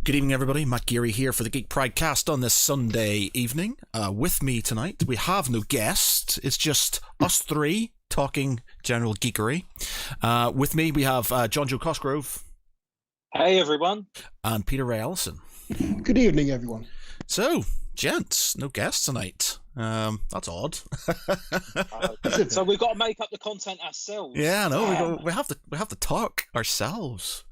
Good evening, everybody. Matt Geary here for the Geek Pridecast on this Sunday evening. With me tonight, we have no guest. It's just us three talking general geekery. With me, we have Jonjo Cosgrove. Hey, everyone. And Peter Ray Ellison. Good evening, everyone. So, gents, no guests tonight. That's odd. So we've got to make up the content ourselves. Yeah, no, we have to talk ourselves.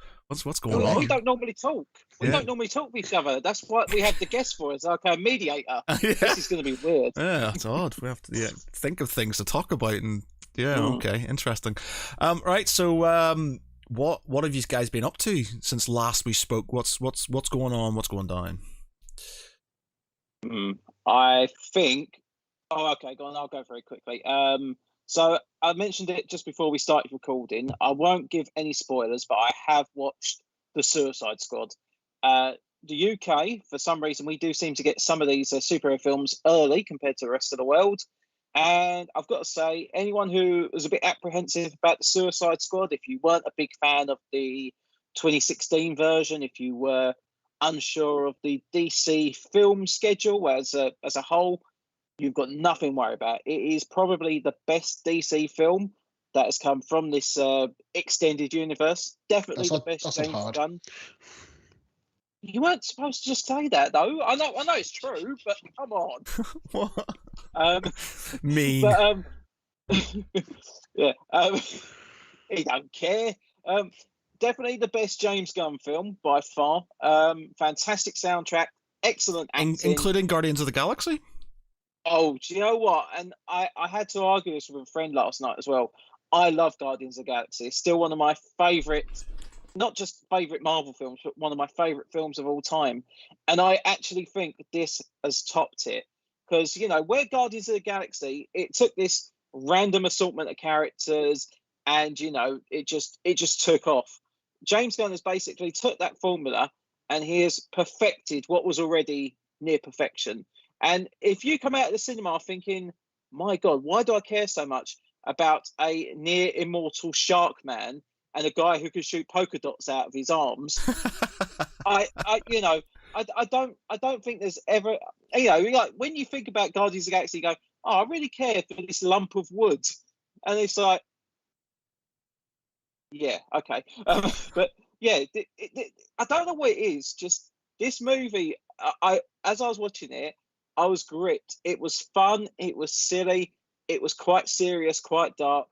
What's going on? We don't normally talk. We don't normally talk with each other. That's what we have the guest for, as like a mediator. Yeah. This is going to be weird. Yeah, it's odd. We have to think of things to talk about, and okay, interesting. Right, so what have you guys been up to since last we spoke? What's going on? What's going down? I think. Oh, okay, go on. I'll go very quickly. So I mentioned it just before we started recording. I won't give any spoilers, but I have watched The Suicide Squad. The UK, for some reason, we do seem to get some of these superhero films early compared to the rest of the world. And I've got to say, anyone who was a bit apprehensive about The Suicide Squad, if you weren't a big fan of the 2016 version, if you were unsure of the DC film schedule as a whole, you've got nothing to worry about. It is probably the best DC film that has come from this extended universe. Definitely the best James Gunn. You weren't supposed to just say that, though. I know it's true, but come on. What? Mean. But, yeah. He don't care. Definitely the best James Gunn film by far. Fantastic soundtrack, excellent acting, including Guardians of the Galaxy. Oh, do you know what? And I had to argue this with a friend last night as well. I love Guardians of the Galaxy. It's still one of my favourite, not just favourite Marvel films, but one of my favourite films of all time. And I actually think this has topped it. Because, where Guardians of the Galaxy, it took this random assortment of characters and, it just took off. James Gunn has basically took that formula and he has perfected what was already near perfection. And if you come out of the cinema thinking, my God, why do I care so much about a near immortal shark man and a guy who can shoot polka dots out of his arms? I don't think there's ever, like when you think about Guardians of the Galaxy, you go, oh, I really care for this lump of wood. And it's like, yeah, okay. But yeah, I don't know what it is. Just this movie, as I was watching it, I was gripped. It was fun. It was silly. It was quite serious, quite dark,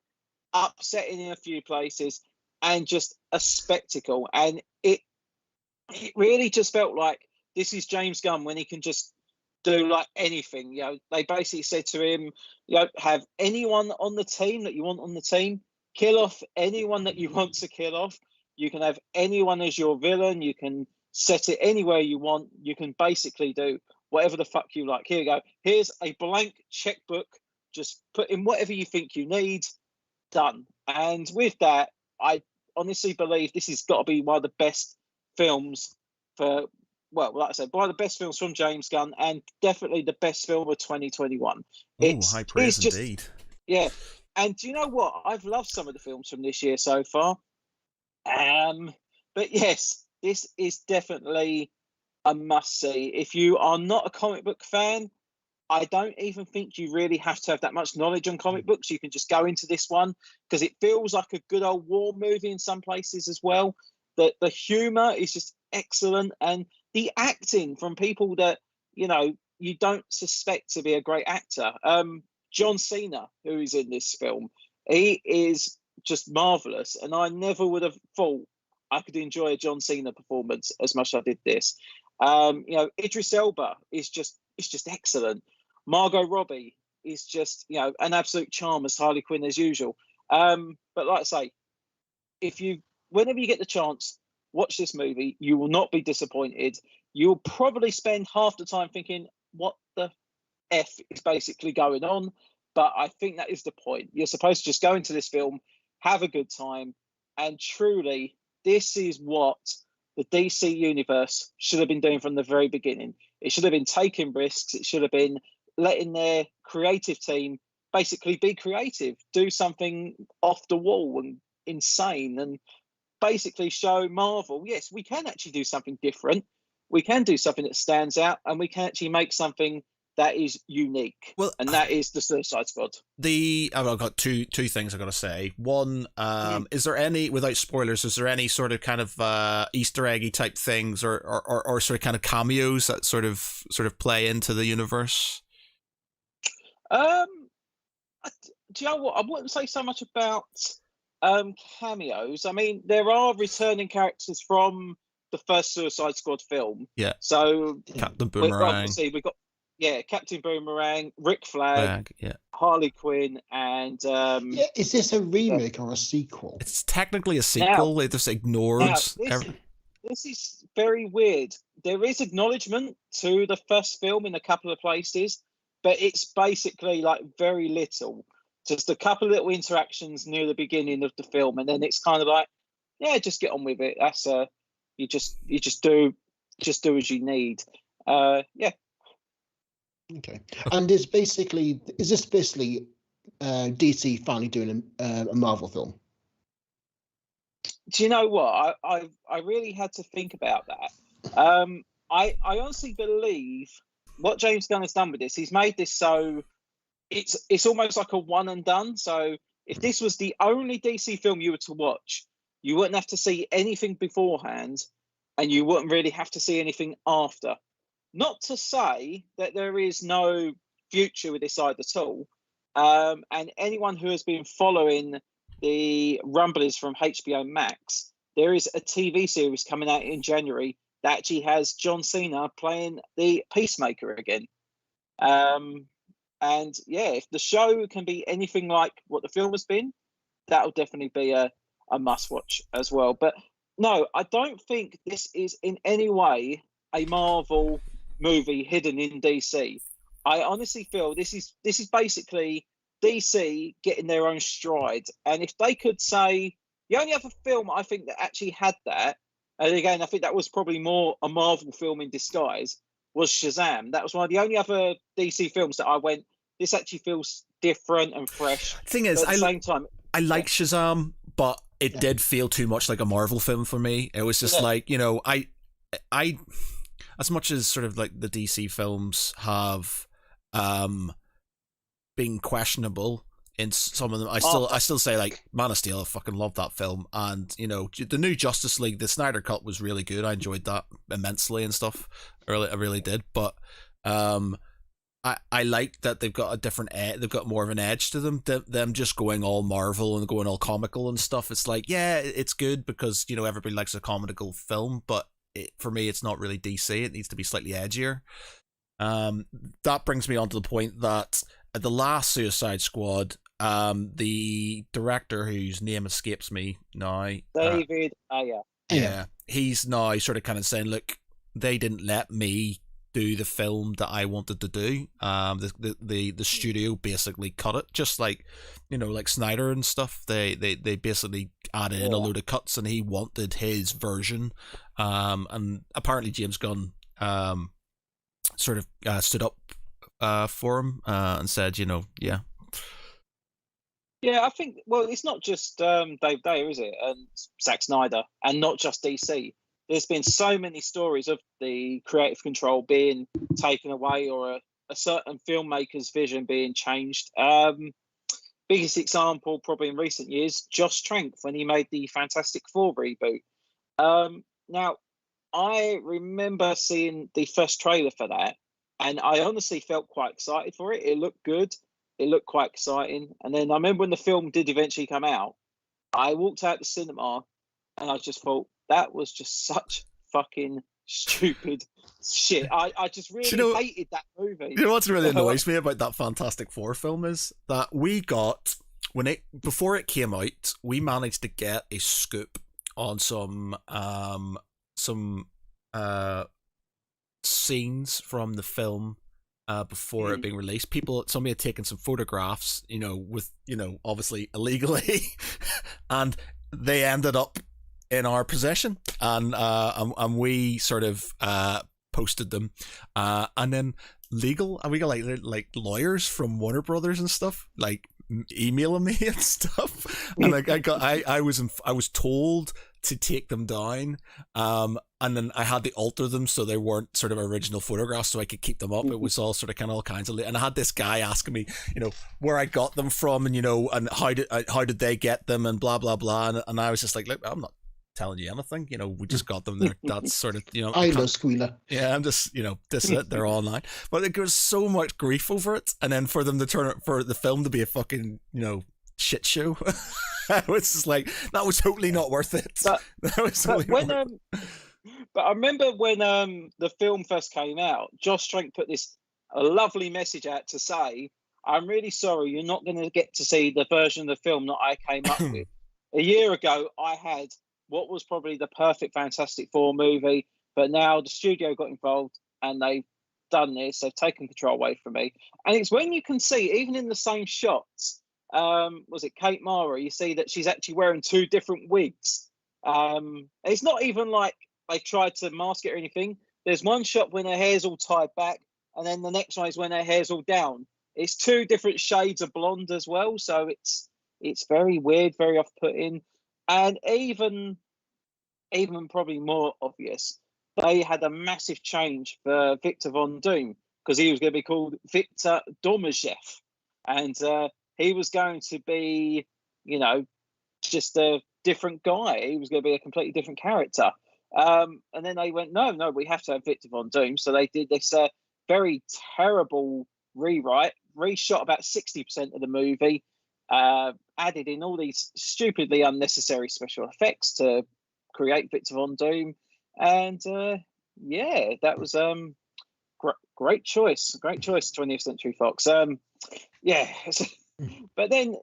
upsetting in a few places, and just a spectacle. And it really just felt like this is James Gunn when he can just do like anything. They basically said to him, have anyone on the team that you want on the team, kill off anyone that you want to kill off. You can have anyone as your villain. You can set it anywhere you want. You can basically do whatever the fuck you like. Here you go. Here's a blank checkbook. Just put in whatever you think you need. Done. And with that, I honestly believe this has got to be one of the best films like I said, one of the best films from James Gunn, and definitely the best film of 2021. Oh, high praise indeed. Yeah. And do you know what? I've loved some of the films from this year so far. But yes, this is definitely a must-see. If you are not a comic book fan, I don't even think you really have to have that much knowledge on comic books. You can just go into this one because it feels like a good old war movie in some places as well. The humour is just excellent, and the acting from people that you don't suspect to be a great actor. John Cena, who is in this film, he is just marvellous, and I never would have thought I could enjoy a John Cena performance as much as I did this. Idris Elba is just excellent. Margot Robbie is just an absolute charm as Harley Quinn as usual. But like I say, whenever you get the chance, watch this movie. You will not be disappointed. You'll probably spend half the time thinking, what the F is basically going on? But I think that is the point. You're supposed to just go into this film, have a good time, and truly, this is what the DC universe should have been doing from the very beginning. It should have been taking risks. It should have been letting their creative team basically be creative, do something off the wall and insane, and basically show Marvel, yes, we can actually do something different. we can do something that stands out, and we can actually make something that is unique. Well, and that is the Suicide Squad. I've got two things I've got to say. One, is there any, without spoilers, is there any sort of kind of Easter eggy type things or sort of kind of cameos that sort of play into the universe? Do you know what? I wouldn't say so much about cameos. I mean, there are returning characters from the first Suicide Squad film. Yeah. So Captain Boomerang. Obviously, we got Captain Boomerang, Rick Flag, Harley Quinn, and is this a remake or a sequel? It's technically a sequel. They just ignored. This is very weird. There is acknowledgement to the first film in a couple of places, but it's basically like very little. Just a couple of little interactions near the beginning of the film, and then it's kind of like, yeah, just get on with it. That's you just do as you need. Yeah. Okay. And is this basically DC finally doing a Marvel film? Do you know what? I really had to think about that. I honestly believe what James Gunn has done with this. He's made this so it's almost like a one and done. So if this was the only DC film you were to watch, you wouldn't have to see anything beforehand, and you wouldn't really have to see anything after. Not to say that there is no future with this side at all. And anyone who has been following the rumblings from HBO Max, there is a TV series coming out in January that actually has John Cena playing the Peacemaker again. And yeah, if the show can be anything like what the film has been, that'll definitely be a must watch as well. But no, I don't think this is in any way a Marvel movie hidden in DC. I honestly feel this is basically DC getting their own stride. And if they could say, the only other film I think that actually had that, and again, I think that was probably more a Marvel film in disguise, was Shazam. That was one of the only other DC films that I went, this actually feels different and fresh. Thing is, at the same time, I like Shazam, but it did feel too much like a Marvel film for me. It was just like, you know, I as much as sort of like the DC films have been questionable in some of them, I still say like Man of Steel, I fucking love that film. And you know, the new Justice League, the Snyder Cut was really good. I enjoyed that immensely and stuff. I really did. But I like that they've got a different they've got more of an edge to them. Them just going all Marvel and going all comical and stuff. It's like, yeah, it's good because, you know, everybody likes a comical film, but for me, it's not really DC. It needs to be slightly edgier. That brings me on to the point that at the last Suicide Squad, the director whose name escapes me now, David Ayer. Yeah, he's now sort of kind of saying, look, they didn't let me do the film that I wanted to do. The studio basically cut it, just like, you know, like Snyder and stuff. They basically added in a load of cuts, and he wanted his version. And apparently James Gunn sort of stood up for him and said, you know, yeah. Yeah, I think, well, it's not just Dave Ayer, is it? And Zack Snyder, and not just DC. There's been so many stories of the creative control being taken away, or a certain filmmaker's vision being changed. Biggest example probably in recent years, Josh Trank, when he made the Fantastic Four reboot. Now, I remember seeing the first trailer for that, and I honestly felt quite excited for it. It looked good. It looked quite exciting. And then I remember when the film did eventually come out, I walked out the cinema and I just thought, that was just such fucking stupid shit. I just really hated that movie. You know what's really annoys me about that Fantastic Four film is that we got, before it came out, we managed to get a scoop on some scenes from the film before it being released. Somebody had taken some photographs, you know, with, you know, obviously illegally, and they ended up in our possession, and we sort of posted them, and then we got like lawyers from Warner Brothers and stuff, like emailing me and stuff, and like I was told to take them down. And then I had to alter them so they weren't sort of original photographs, so I could keep them up. It was all sort of kind of all kinds of, and I had this guy asking me, where I got them from, and and how did they get them, and blah blah blah, and I was just like, look, I'm not telling you anything, we just got them there. That's sort of, I know Squealer. Yeah, I'm just, this is it. They're online, but there was so much grief over it, and then for them to turn it, for the film to be a fucking, shit show. I was just like, that was totally not worth it. But I remember when the film first came out, Josh Trank put this a lovely message out to say, I'm really sorry, you're not going to get to see the version of the film that I came up with. A year ago, I had what was probably the perfect Fantastic Four movie, but now the studio got involved and they've done this. They've taken control away from me. And it's when you can see, even in the same shots, was it Kate Mara? You see that she's actually wearing two different wigs. It's not even like they tried to mask it or anything. There's one shot when her hair's all tied back, and then the next one is when her hair's all down. It's two different shades of blonde as well, so it's very weird, very off-putting. And even probably more obvious, they had a massive change for Victor Von Doom, because he was going to be called Victor Domashev, and he was going to be, just a different guy. He was going to be a completely different character. And then they went, no, we have to have Victor Von Doom. So they did this very terrible rewrite, reshot about 60% of the movie, added in all these stupidly unnecessary special effects to create Victor Von Doom. And that was great choice, 20th Century Fox. But then,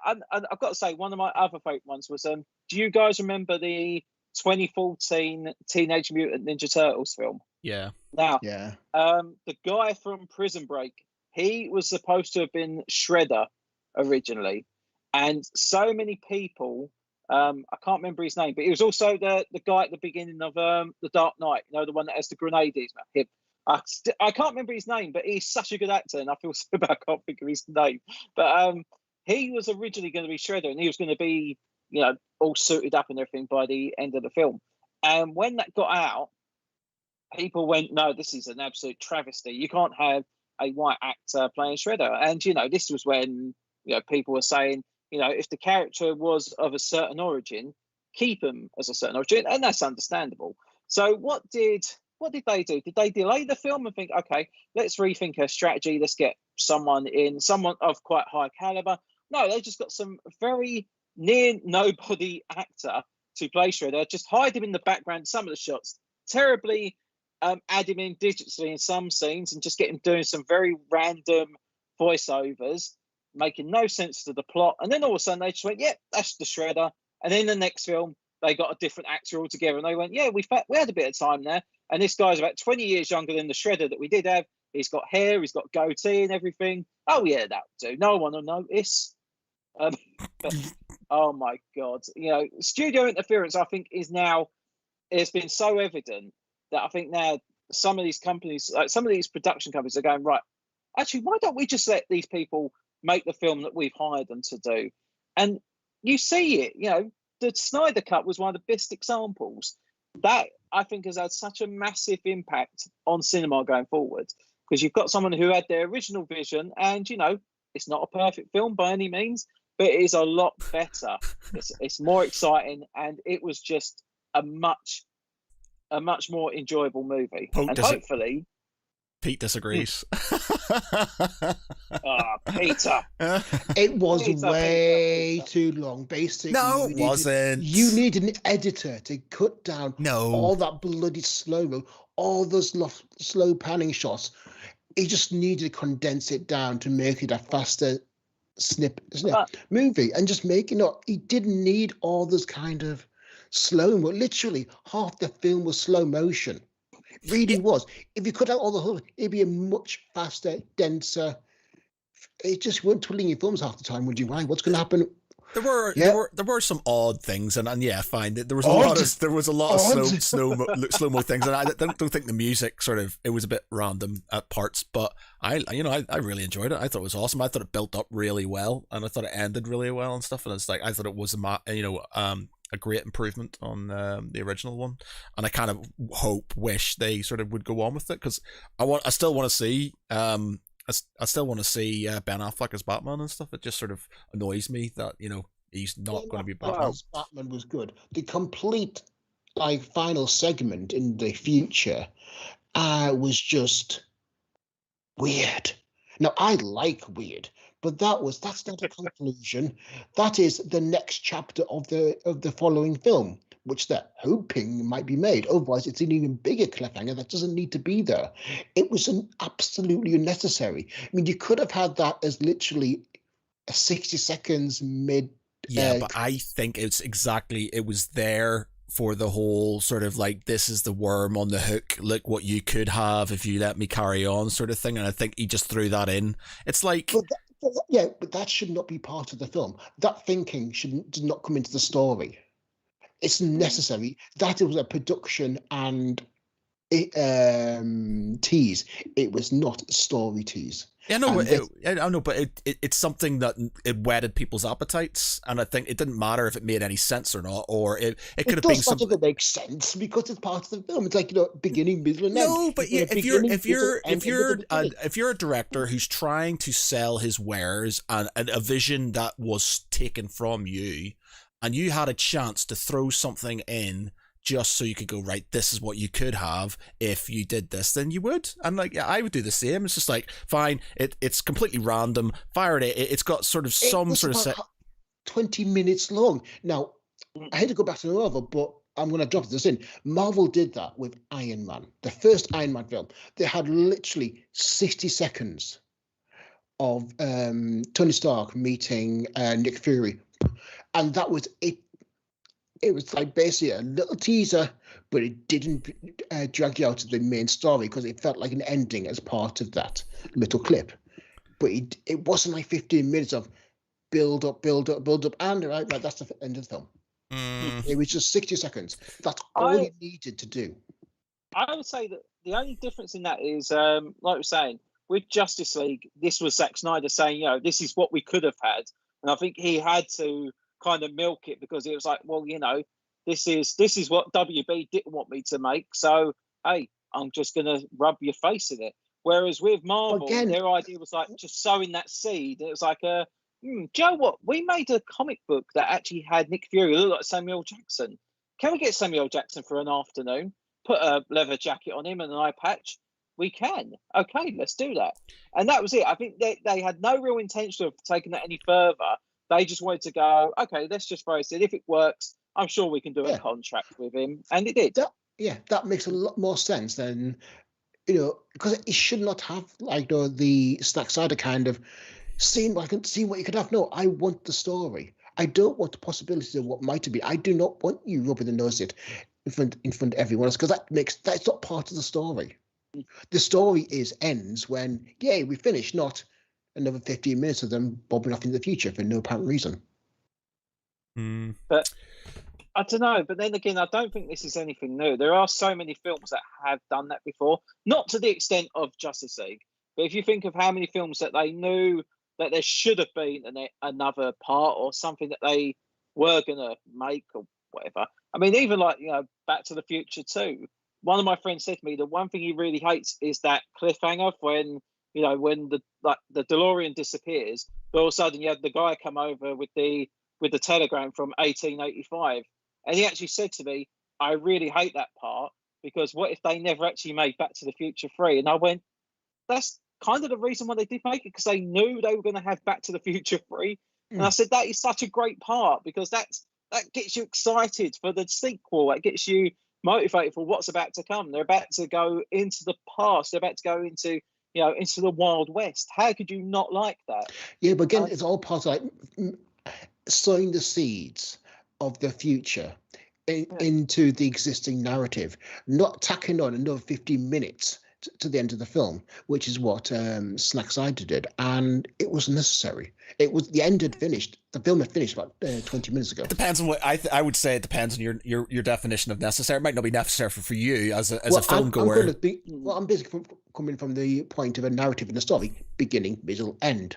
I've got to say, one of my other favourite ones was, do you guys remember the 2014 Teenage Mutant Ninja Turtles film? Yeah. Now, the guy from Prison Break, he was supposed to have been Shredder originally, and so many people, I can't remember his name, but he was also the guy at the beginning of The Dark Knight, the one that has the grenade. Him. I can't remember his name, but he's such a good actor, and I feel so bad I can't think of his name. But he was originally going to be Shredder, and he was going to be, all suited up and everything by the end of the film. And when that got out, people went, no, this is an absolute travesty. You can't have a white actor playing Shredder. And, this was when, people were saying, if the character was of a certain origin, keep him as a certain origin. And that's understandable. So what did they do? Did they delay the film and think, okay, let's rethink our strategy. Let's get someone of quite high caliber. No, they just got some very near nobody actor to play Shredder, just hide him in the background, some of the shots, terribly add him in digitally in some scenes, and just get him doing some very random voiceovers, making no sense to the plot. And then all of a sudden they just went, yeah, that's the Shredder. And then the next film, they got a different actor altogether, and they went, yeah, we had a bit of time there. And this guy's about 20 years younger than the Shredder that we did have. He's got hair, he's got goatee and everything. Oh yeah, that'll do. No one will notice. But, oh my God. Studio interference, I think, it's been so evident that I think now some of these companies, like some of these production companies, are going, right, actually, why don't we just let these people make the film that we've hired them to do? And you see it, the Snyder Cut was one of the best examples. That, I think, has had such a massive impact on cinema going forward, because you've got someone who had their original vision, and, it's not a perfect film by any means, but it is a lot better. It's more exciting, and it was just a much more enjoyable movie. Hopefully, Pete disagrees. Peter. It was way too long. Basically, no, it wasn't. You need an editor to cut down all that bloody slow-mo, all those slow panning shots. He just needed to condense it down to make it a faster snip movie, and just make it. He didn't need all those kind of slow-mo. Literally, half the film was slow motion. It really was. If you cut out all the whole, it'd be a much faster, denser. It just weren't twiddling your thumbs half the time, would you? Why? What's going to happen? There were some odd things, and yeah, fine. There was a lot of slow mo things, and I don't think the music it was a bit random at parts, but I really enjoyed it. I thought it was awesome. I thought it built up really well, and I thought it ended really well and stuff. And it's like I thought it was a great improvement on the original one, and I kind of wish they sort of would go on with it, because I still want to see I still want to see Ben Affleck as Batman and stuff. It just sort of annoys me that he's not going to be Batman. Batman was good. The complete final segment in the future was just weird. Now I like weird, but that's not a conclusion. That is the next chapter of the following film, which they're hoping might be made. Otherwise, it's an even bigger cliffhanger that doesn't need to be there. It was absolutely unnecessary. I mean, you could have had that as literally a 60 seconds mid. Yeah, but I think it was there for the whole sort of this is the worm on the hook, look what you could have if you let me carry on sort of thing, and I think he just threw that in. It's like... But that should not be part of the film. That thinking did not come into the story. It's necessary. That was a production and tease. It was not a story tease. Yeah, no, I know, but it's something that it whetted people's appetites, and I think it didn't matter if it made any sense or not, or it could have been something that makes sense because it's part of the film. It's like beginning, middle, and end. No, but if you're a director who's trying to sell his wares and a vision that was taken from you, and you had a chance to throw something in just so you could go, right, this is what you could have if you did this, then you would. And I would do the same. It's just fine, it's completely random, fire it. It's got sort of some sort of 20 minutes long. Now, I had to go back to Marvel, but I'm going to drop this in. Marvel did that with Iron Man, the first Iron Man film. They had literally 60 seconds of Tony Stark meeting Nick Fury, and that was it. It was basically a little teaser, but it didn't drag you out of the main story because it felt like an ending as part of that little clip. But it wasn't 15 minutes of build up, and right, that's the end of the film. It was just 60 seconds. That's all you needed to do. I would say that the only difference in that is, like we're saying, with Justice League, this was Zack Snyder saying, this is what we could have had. And I think he had to kind of milk it because it was well, this is what WB didn't want me to make, so hey, I'm just gonna rub your face in it. Whereas with Marvel, their idea was just sowing that seed. It was do you know what, we made a comic book that actually had Nick Fury look like Samuel Jackson. Can we get Samuel Jackson for an afternoon, put a leather jacket on him and an eye patch? We can. Okay, let's do that. And that was it. I think they had no real intention of taking that any further. They just wanted to go, okay, let's just brace it. If it works, I'm sure we can do a contract with him. And it did. That makes a lot more sense than, because it should not have the Zack Snyder kind of seeing what you could have. No, I want the story. I don't want the possibilities of what might be. I do not want you rubbing the nose in front of everyone else, because that's not part of the story. The story ends when, we finish, not another 15 minutes of them bobbing off in the future for no apparent reason. But I don't know. But then again, I don't think this is anything new. There are so many films that have done that before, not to the extent of Justice League. But if you think of how many films that they knew that there should have been another part or something that they were going to make or whatever. I mean, even Back to the Future 2. One of my friends said to me the one thing he really hates is that cliffhanger when the DeLorean disappears, but all of a sudden you had the guy come over with the telegram from 1885, and he actually said to me, I really hate that part, because what if they never actually made Back to the Future 3? And I went, that's kind of the reason why they did make it, because they knew they were going to have Back to the Future 3. And I said, that is such a great part, because that gets you excited for the sequel. It gets you motivated for what's about to come. They're about to go into the past. They're about to go into into the Wild West. How could you not like that? Yeah, but again, it's all part of sowing the seeds of the future into the existing narrative, not tacking on another 15 minutes to the end of the film, which is what Zack Snyder did, and it was necessary. The end had finished. The film had finished about 20 minutes ago. It depends on what I would say. It depends on your definition of necessary. It might not be necessary for you as a film goer. I'm basically coming from the point of a narrative in a story: beginning, middle, end.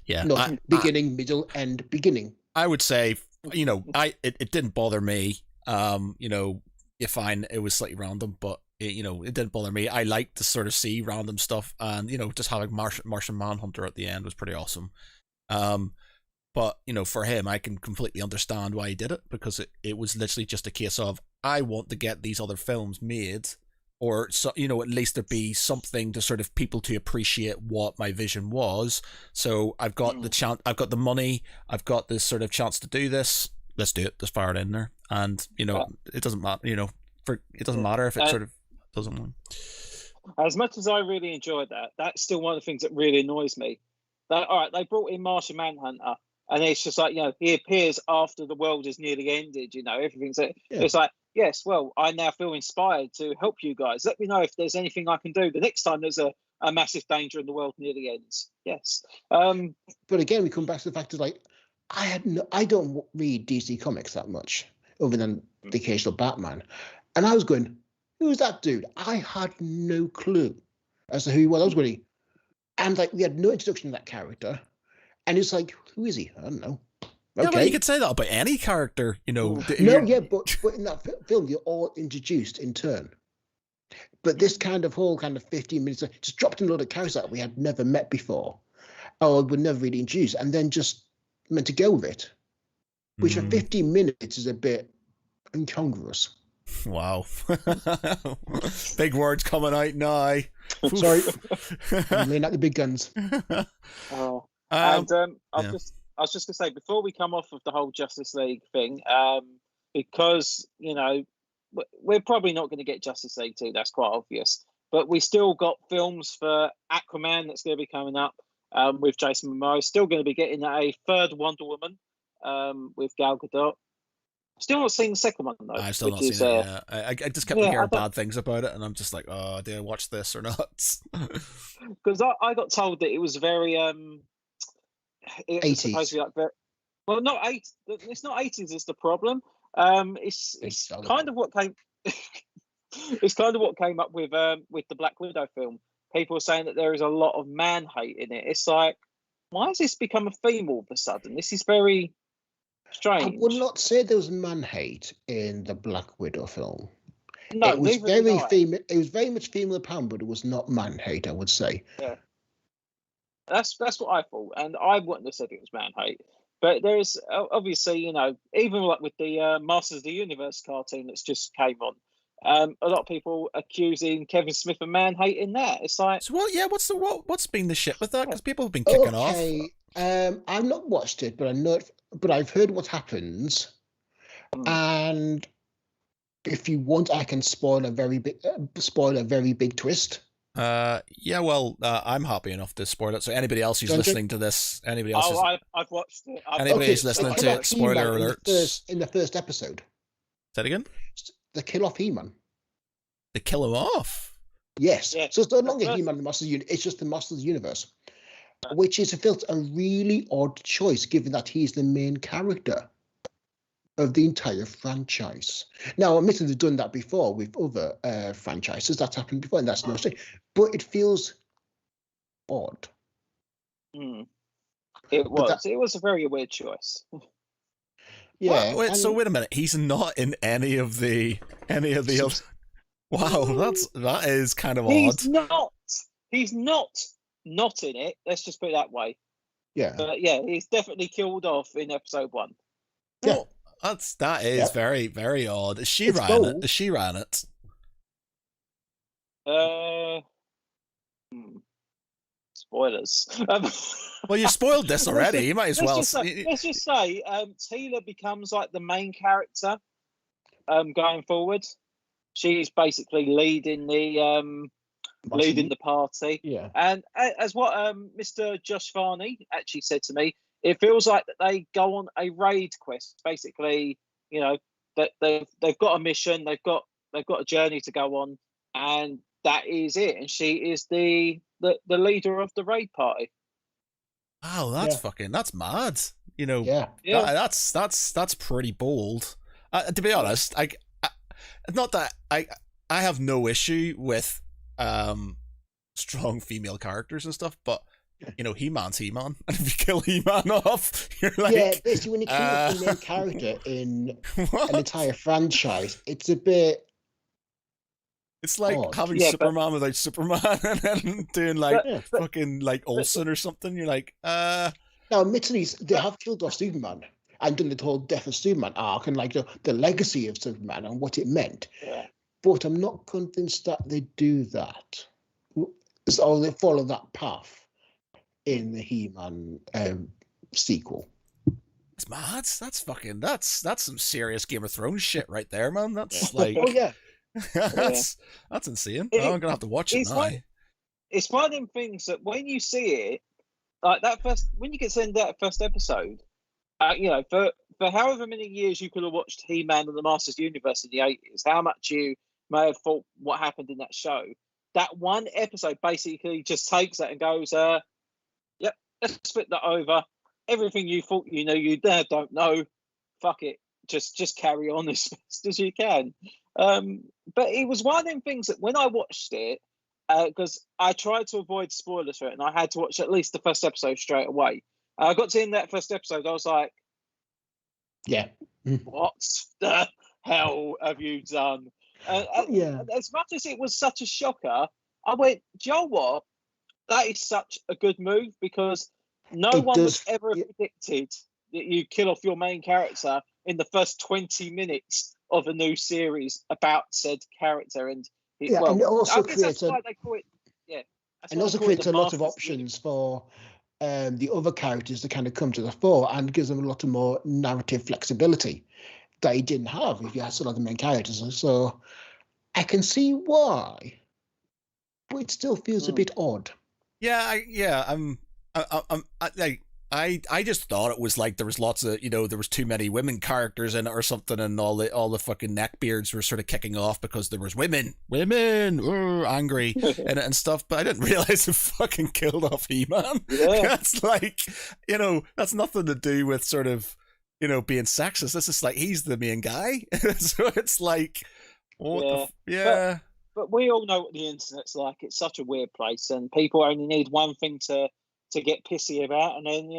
Yeah, not beginning, middle, end, beginning. I would say you know, it didn't bother me. You know, you find it was slightly random, but you know, it didn't bother me. I liked to sort of see random stuff, and you know, just having Martian Manhunter at the end was pretty awesome. But you know, for him, I can completely understand why he did it, because it was literally just a case of, I want to get these other films made, or so, you know, at least there be something to sort of people to appreciate what my vision was. So I've got the chance, I've got the money, I've got this sort of chance to do this. Let's do it. Just fire it in there, and you know, it doesn't matter. You know, it doesn't matter if it sort of doesn't. As much as I really enjoyed that, that's still one of the things that really annoys me. That all right, they brought in Martian Manhunter, and it's just like, you know, he appears after the world is nearly ended. You know, everything's it's like, yes, well, I now feel inspired to help you guys. Let me know if there's anything I can do the next time there's a massive danger in the world nearly ends. Yes. But again, we come back to the fact that, like, I don't read DC comics that much, other than the occasional Batman, and I was going, who's that dude? I had no clue as to who he was. I was going, and like, we had no introduction to that character, and it's like, who is he? I don't know. Okay. Yeah, well, you could say that about any character, you know. No, yeah, but in that film, you're all introduced in turn. But this kind of whole kind of 15 minutes, just dropped in a lot of characters that we had never met before, or were never really introduced, and then just meant to go with it, which for 15 minutes is a bit incongruous. Wow. Big words coming out now. Sorry. I mean, not the big guns. I was just gonna say, before we come off of the whole Justice League thing, because you know, we're probably not going to get Justice League 2, that's quite obvious, but we still got films for Aquaman that's going to be coming up, with Jason Momoa. Still going to be getting a third Wonder Woman, with Gal Gadot. Still not seen the second one though. I've still not seen it. Yeah, I just kept hearing bad things about it, and I'm just like, oh, do I watch this or not? Because I got told that it was very it was supposed to be like very, well, not 80s. It's not 80s. Is the problem. It's kind of what came. It's kind of what came up with the Black Widow film. People are saying that there is a lot of man hate in it. It's like, why has this become a theme all of a sudden? This is very strange. I would not say there was man hate in the Black Widow film. No, it was very female. It was very much female pound, but it was not man hate, I would say. Yeah, that's what I thought, and I wouldn't have said it was man hate. But there's obviously, you know, even like with the Masters of the Universe cartoon that's just came on, a lot of people accusing Kevin Smith of man hate in that. It's like, so what's been the shit with that? Because people have been kicking off. I've not watched it, but I know it, but I've heard what happens, and if you want, I can spoil a very big twist. Yeah, well, I'm happy enough to spoil it. So anybody else who's listening to this, I've watched it. Anybody who's listening to it, spoiler alerts. In the first episode. Say it again. They kill off He-Man. They kill him off. Yes. Yeah. So it's no longer He-Man the Masters of the Universe. It's just the Masters of the Universe, which is a really odd choice, given that he's the main character of the entire franchise. Now, admittedly, they've done that before with other franchises. That's happened before, and that's no strange. But it feels odd. It was a very weird choice. Yeah. So wait a minute. He's not in any of the other. Wow, that is kind of odd. He's not in it. Let's just put it that way. Yeah. But yeah, he's definitely killed off in episode 1. Yeah. That is very, very odd. She ran it. Spoilers. Well, you spoiled this already. You might as well. Let's just say, Teela becomes like the main character, going forward. She's basically leading the party. Yeah. And as what Mr. Josh Varney actually said to me, it feels like that they go on a raid quest. Basically, you know, that they've got a mission, they've got a journey to go on, and that is it. And she is the leader of the raid party. Wow, that's mad. You know, that's pretty bold. To be honest, not that I have no issue with strong female characters and stuff, but He-Man's He-Man, and if you kill He-Man off, you're like, yeah, basically when you kill off the main character in what? an entire franchise, it's a bit. It's like odd. having Yeah, Superman without Superman, and then doing like fucking like Olsen or something. You're like, Now, admittedly, they have killed off Superman and done the whole death of Superman arc and like the legacy of Superman and what it meant. Yeah. But I'm not convinced that they do that. So they follow that path in the He-Man sequel. it's mad. That's some serious Game of Thrones shit right there, man. That's like, Oh yeah. that's insane. I'm gonna have to watch it now. It's one of them things that when you see it, like when you get to that first episode, for however many years you could have watched He-Man and the Masters of the Universe in the 80s, how much you may have thought what happened in that show, that one episode basically just takes that and goes, yep, let's split that over. Everything you thought you don't know, fuck it. Just carry on as fast as you can. But it was one of them things that when I watched it, because I tried to avoid spoilers for it, and I had to watch at least the first episode straight away. I got to in that first episode, I was like, yeah, what the hell have you done? yeah. As much as it was such a shocker, I went, do you know what? That is such a good move, because no one would ever have predicted that you kill off your main character in the first 20 minutes of a new series about said character. And and it also creates why they call it, and also creates a lot of options for the other characters to kind of come to the fore, and gives them a lot of more narrative flexibility that he didn't have if you had some of the main characters. So I can see why, but it still feels a bit odd. I just thought it was like there was lots of, there was too many women characters in it or something, and all the fucking neckbeards were sort of kicking off because there was women, angry in it and stuff. But I didn't realize it fucking killed off He-Man. Yeah. That's like, that's nothing to do with sort of, being sexist. It's just like he's the main guy, so it's like, But we all know what the internet's like. It's such a weird place, and people only need one thing to get pissy about, and then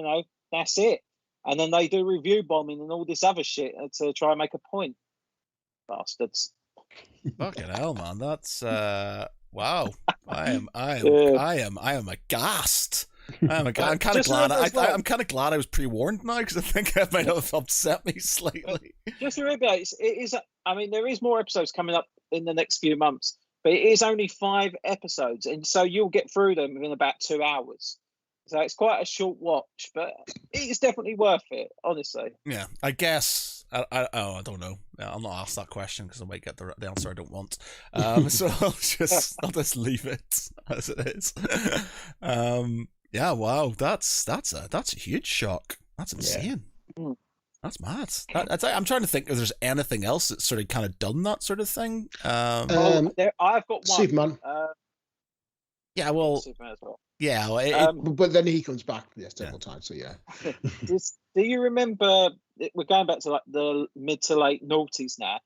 that's it. And then they do review bombing and all this other shit to try and make a point. Bastards. Fucking hell, man. That's wow. I am aghast. I'm kind of glad. I'm kind of glad I was pre-warned now, because I think that might have upset me slightly. Just remember, it is. I mean, there is more episodes coming up in the next few months, but it is only 5 episodes, and so you'll get through them within about 2 hours. So it's quite a short watch, but it's definitely worth it, honestly. Yeah, I guess. I don't know. I'll not ask that question because I might get the answer I don't want. So I'll just leave it as it is. Yeah, wow, that's a huge shock. That's insane. Yeah. That's mad. I'm trying to think if there's anything else that's sort of kind of done that sort of thing. I've got one. Superman. Yeah, well. Superman as well. Yeah, but then he comes back several times. So yeah. Do you remember? We're going back to like the mid to late noughties now.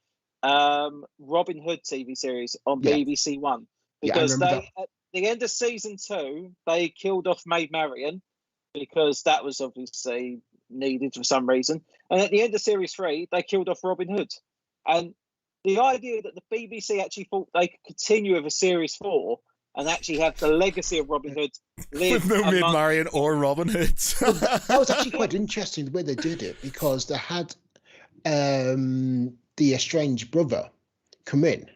Robin Hood TV series on BBC One, because at the end of season 2 they killed off Maid Marian, because that was obviously needed for some reason, and at the end of series 3 they killed off Robin Hood, and the idea that the BBC actually thought they could continue with a series 4 and actually have the legacy of Robin Hood live with no Maid Marian or Robin Hood. That was actually quite interesting the way they did it, because they had the estranged brother come in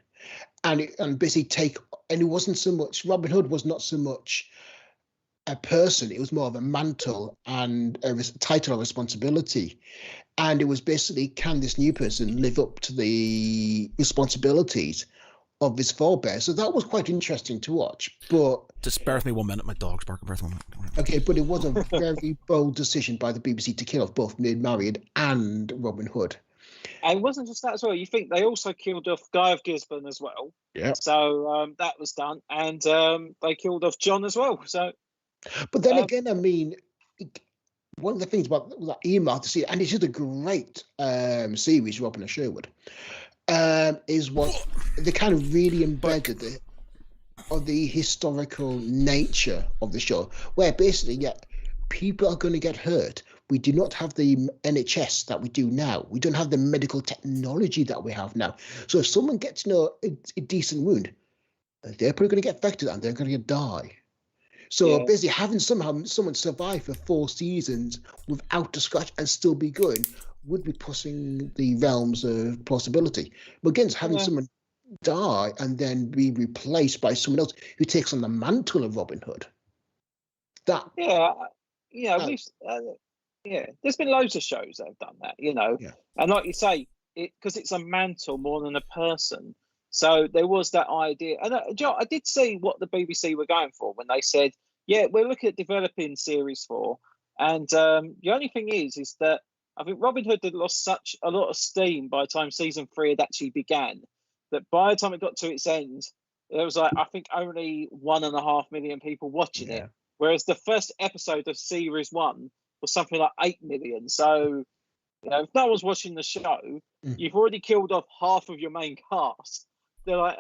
and basically take, and it wasn't so much, Robin Hood was not so much a person, it was more of a mantle and a title of responsibility. And it was basically, can this new person live up to the responsibilities of his forebears? So that was quite interesting to watch. But just bear with me 1 minute, my dog's barking. 1 minute. Okay, but it was a very bold decision by the BBC to kill off both Maid Marian and Robin Hood. And it wasn't just that as well. You think they also killed off Guy of Gisborne as well. Yeah. So that was done, and they killed off John as well. So, but then again, I mean, one of the things about that email to see, and it's just a great series, Robin and Sherwood, is what they kind of really embedded it. of the historical nature of the show, where basically, yeah, people are going to get hurt. We do not have the NHS that we do now. We don't have the medical technology that we have now. So if someone gets a decent wound, they're probably going to get affected and they're going to die. So basically, having someone survive for 4 seasons without a scratch and still be going would be pushing the realms of possibility. But again, having someone die and then be replaced by someone else who takes on the mantle of Robin Hood. That there's been loads of shows that have done that, and like you say, because it's a mantle more than a person. So there was that idea, and I did see what the BBC were going for when they said, "Yeah, we're looking at developing series 4," and the only thing is that I think Robin Hood had lost such a lot of steam by the time season 3 had actually began, that by the time it got to its end, there was I think only 1.5 million people watching it, whereas the first episode of series 1 was something like 8 million. So, if no one's watching the show, you've already killed off half of your main cast. They're like,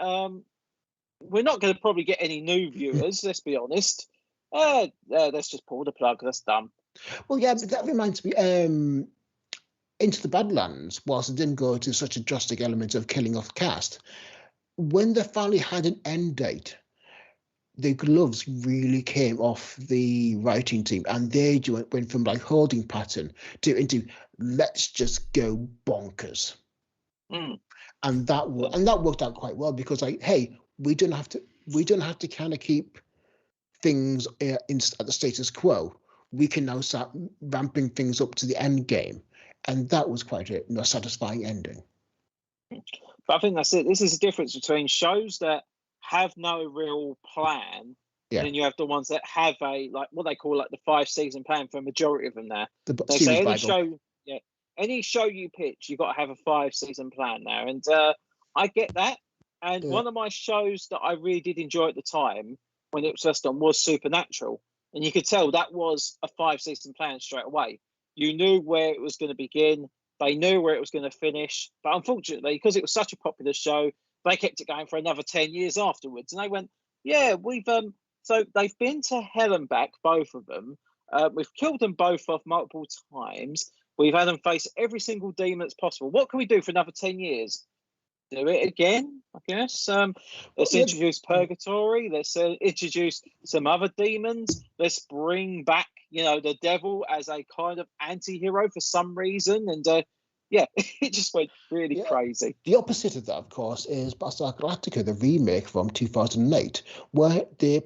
we're not going to probably get any new viewers, let's be honest. Let's just pull the plug. That's done. Well, yeah, but that reminds me, Into the Badlands, whilst it didn't go to such a drastic element of killing off the cast, when they finally had an end date, the gloves really came off the writing team, and they went from like holding pattern into let's just go bonkers. And that worked out quite well, because we don't have to kind of keep things at the status quo. We can now start ramping things up to the end game, and that was quite a satisfying ending. But I think that's it. This is the difference between shows that have no real plan, and then you have the ones that have what they call the 5-season plan for a majority of them. Now they say any show you pitch, you've got to have a 5-season plan now, and I get that. And one of my shows that I really did enjoy at the time when it was first on was Supernatural, and you could tell that was a 5-season plan straight away. You knew where it was going to begin, they knew where it was going to finish, but unfortunately, because it was such a popular show, they kept it going for another 10 years afterwards. And they went, we've so they've been to hell and back, both of them. We've killed them both off multiple times. We've had them face every single demon that's possible. What can we do for another 10 years? Do it again, I guess. Let's introduce Purgatory. Let's introduce some other demons. Let's bring back, the devil as a kind of anti-hero for some reason. And it just went really crazy. The opposite of that, of course, is Battlestar Galactica, the remake from 2008, where they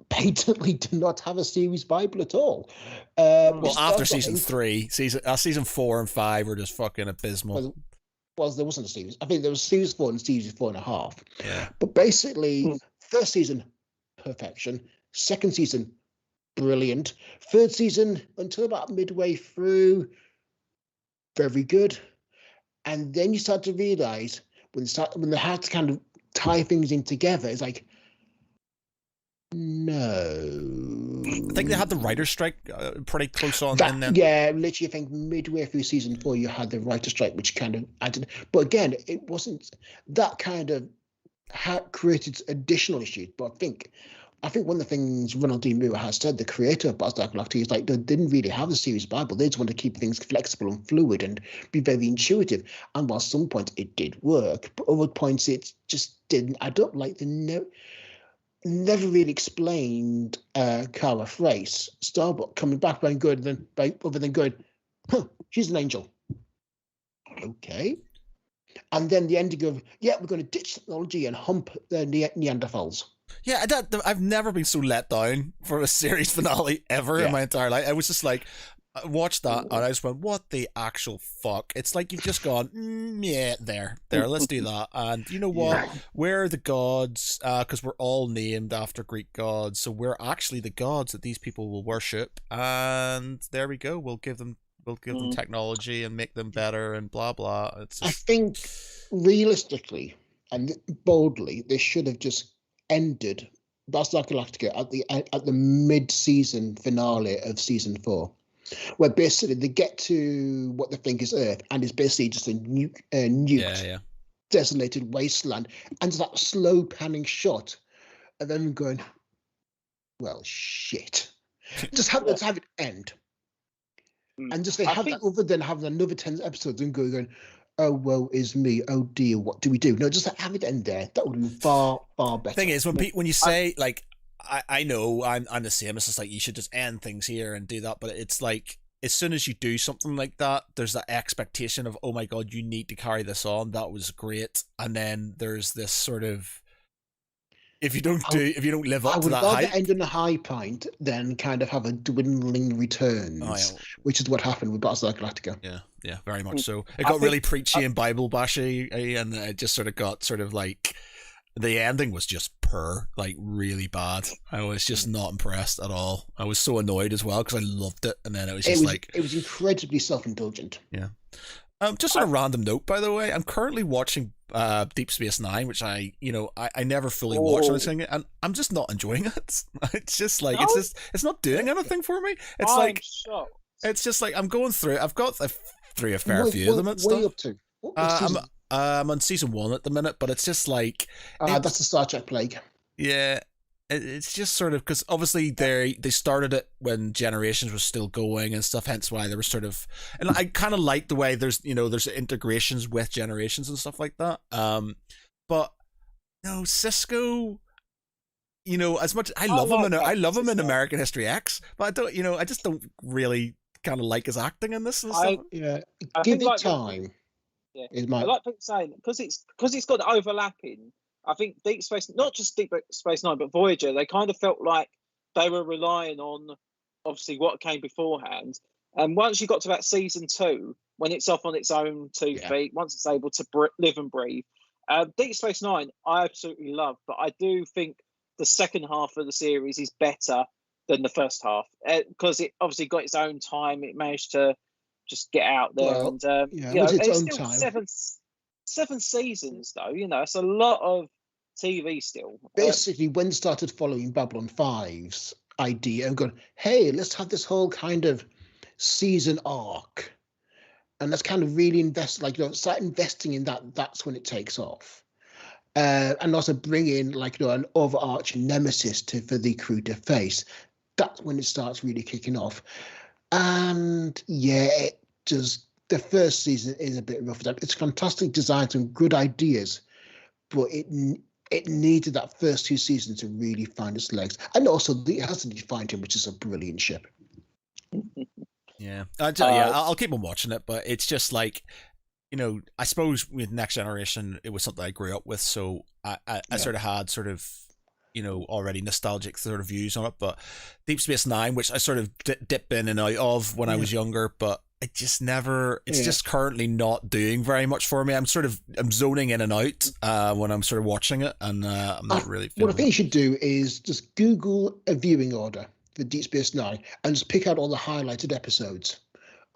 patently do not have a series Bible at all. After season 3, season 4 and 5 were just fucking abysmal. Well, there wasn't a series. I think there was series 4 and series 4.5. Yeah. But basically, first season, perfection. Second season, brilliant. Third season, until about midway through, very good. And then you start to realise when they had to kind of tie things in together, it's like, no. I think they had the writer's strike pretty close on. Yeah, literally, I think midway through season 4, you had the writer's strike, which kind of added. But again, it wasn't that kind of created additional issues. But I think one of the things Ronald D. Moore has said, the creator of Battlestar Galactica, is they didn't really have the series Bible. They just wanted to keep things flexible and fluid and be very intuitive. And while some points it did work, but other points it just didn't add up. Like never really explained Cara Thrace, Starbuck coming back when good, other than good, she's an angel. Okay. And then the ending of, we're going to ditch technology and hump the Neanderthals. Yeah, I've never been so let down for a series finale ever in my entire life. I was just like, I watched that and I just went, what the actual fuck? It's like you've just gone, there, let's do that. And you know what? We're the gods, because we're all named after Greek gods, so we're actually the gods that these people will worship. And there we go. We'll give them technology and make them better and blah blah. I think realistically and boldly, they should have just ended Battlestar Galactica at the mid-season finale of season 4. Where basically they get to what they think is Earth, and it's basically just a nuked, desolated wasteland, and that slow panning shot and then going, well, shit. Just let's have it end. And just have that, other than having another 10 episodes and going, oh, woe is me. Oh, dear, what do we do? No, just have it end there. That would be far, far better. Thing is, when you say, like, I know I'm the same. It's just like, you should just end things here and do that. But it's like, as soon as you do something like that, there's that expectation of, oh my God, you need to carry this on. That was great. And then there's this sort of, if you don't live up to that hype, I would rather end on a high point than kind of have a dwindling returns, which is what happened with Battlestar Galactica. Yeah, very much so. It got really preachy and Bible bashy, and it just sort of got sort of like, the ending was just like really bad. I was just not impressed at all. I was so annoyed as well because I loved it, and then it was incredibly self-indulgent. Yeah. Just on a random note, by the way, I'm currently watching Deep Space Nine, which I never fully watched anything, and I'm just not enjoying it. It's just like it's not doing anything for me. It's just like I'm going through. I've got through a fair few of them and stuff. What are you up to? I'm on season 1 at the minute, but it's just like that's the Star Trek plague. Yeah. It's just sort of, because obviously they started it when Generations was still going and stuff, hence why there was sort of, and I kind of like the way there's integrations with Generations and stuff like that. But no, Cisco, as much I love him in American History X, but I don't, I just don't really kind of like his acting in this and stuff. Give it time. I like people saying, because it's got overlapping. I think Deep Space, not just Deep Space Nine, but Voyager, they kind of felt like they were relying on, obviously, what came beforehand. And once you got to about season 2, when it's off on its own 2 feet, once it's able to live and breathe, Deep Space Nine, I absolutely love. But I do think the second half of the series is better than the first half, because it obviously got its own time. It managed to just get out there. Well, and it's still time. 7 seasons, though. It's a lot of TV still. Basically, when started following Babylon 5's idea and going, hey, let's have this whole kind of season arc, and let's kind of really invest, start investing in that. That's when it takes off, and also bring in an overarching nemesis for the crew to face. That's when it starts really kicking off. And it just. The first season is a bit rough. It's fantastic designs and good ideas, but it needed that first 2 seasons to really find its legs. And also, it hasn't defined him, which is a brilliant ship. Yeah. I'll keep on watching it, but it's just like, I suppose with Next Generation, it was something I grew up with, so I sort of had sort of, already nostalgic sort of views on it. But Deep Space Nine, which I sort of dip in and out of when I was younger, but it just never, it's just currently not doing very much for me. I'm zoning in and out when I'm sort of watching it, and I'm not really feeling what I think you should do is just Google a viewing order for Deep Space Nine and just pick out all the highlighted episodes,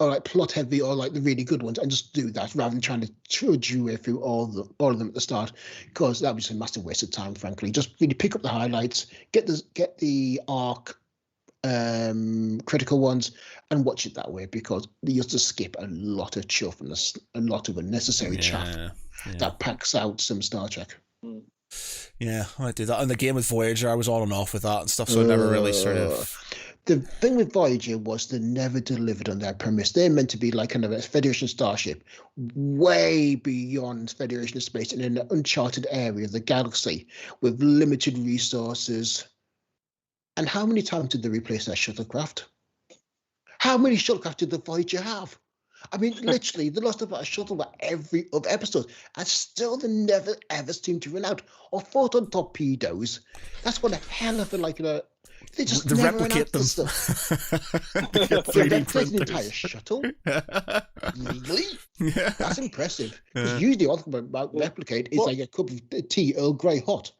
or plot heavy, or the really good ones, and just do that rather than trying to trudge your way through all of them at the start, because that was a massive waste of time, frankly. Just really pick up the highlights, get the arc critical ones, and watch it that way, because you just skip a lot of chuff and a lot of unnecessary chaff that packs out some Star Trek. Yeah, I did that. And the game with Voyager, I was on and off with that and stuff, so I never really sort of. The thing with Voyager was they never delivered on their premise. They're meant to be kind of a Federation starship, way beyond Federation of space, in an uncharted area of the galaxy with limited resources. And how many times did they replace their shuttlecraft? How many shuttlecraft did the Voyager have? I mean, literally, they lost about a shuttle about every other episode, and still they never ever seem to run out. Or photon torpedoes. That's one hell of a they just to never replicate them. They replicate an entire shuttle. Really? Yeah. That's impressive. Because usually all about replicate is a cup of tea, Earl Grey hot.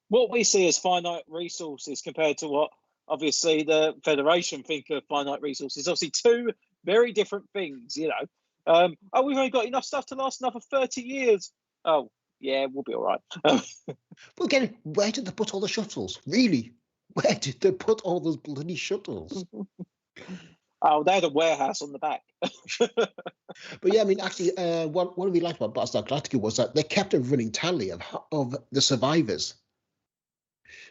What we see as finite resources compared to what obviously the Federation think of finite resources, obviously 2 very different things, we've only got enough stuff to last another 30 years. Oh, yeah, we'll be all right. Well, again, where did they put all the shuttles? Really? Where did they put all those bloody shuttles? Oh, they had a warehouse on the back. But yeah, I mean, actually, what we liked about Battlestar Galactica was that they kept a running tally of the survivors.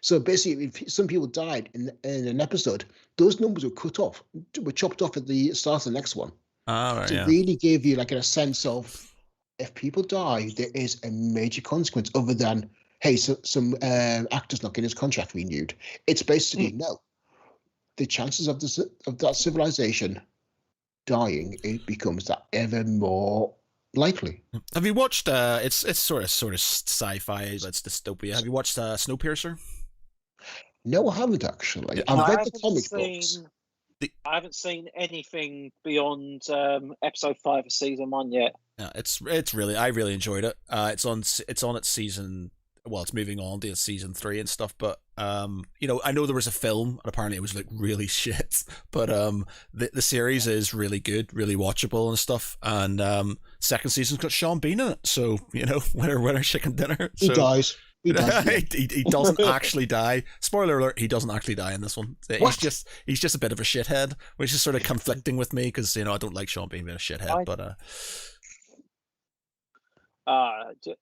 So basically, if some people died in an episode, those numbers were chopped off at the start of the next one. Right, to really give you like a sense of if people die, there is a major consequence other than, hey, some actor's not getting his contract renewed. It's basically no. The chances of that civilization dying, it becomes that ever more likely. Have you watched? It's sort of sci-fi, but it's dystopia. Have you watched Snowpiercer? No, I haven't actually. Yeah, I've read the comic books. I haven't seen anything beyond episode 5 of season 1 yet. Yeah, it's really, I really enjoyed it. It's on its season. Well, it's moving on to season 3 and stuff. But you know, I know there was a film, and apparently it was like really shit. But the series is really good, really watchable and stuff. And second season's got Sean Bean in it, so you know, winner chicken dinner. So. He dies. He doesn't actually die. Spoiler alert: he doesn't actually die in this one. He's just a bit of a shithead, which is sort of conflicting with me because you know I don't like Sean Bean being a shithead.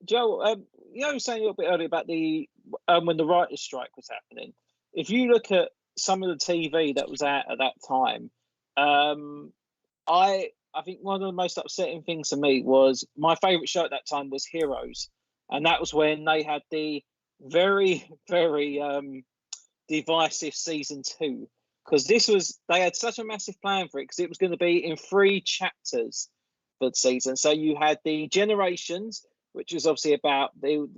Joe, you know, saying a little bit earlier about the when the writers' strike was happening. If you look at some of the TV that was out at that time, I think one of the most upsetting things to me was my favourite show at that time was Heroes. And that was when they had the very, very divisive season 2, because they had such a massive plan for it, because it was going to be in 3 chapters for the season. So you had the Generations, which was obviously about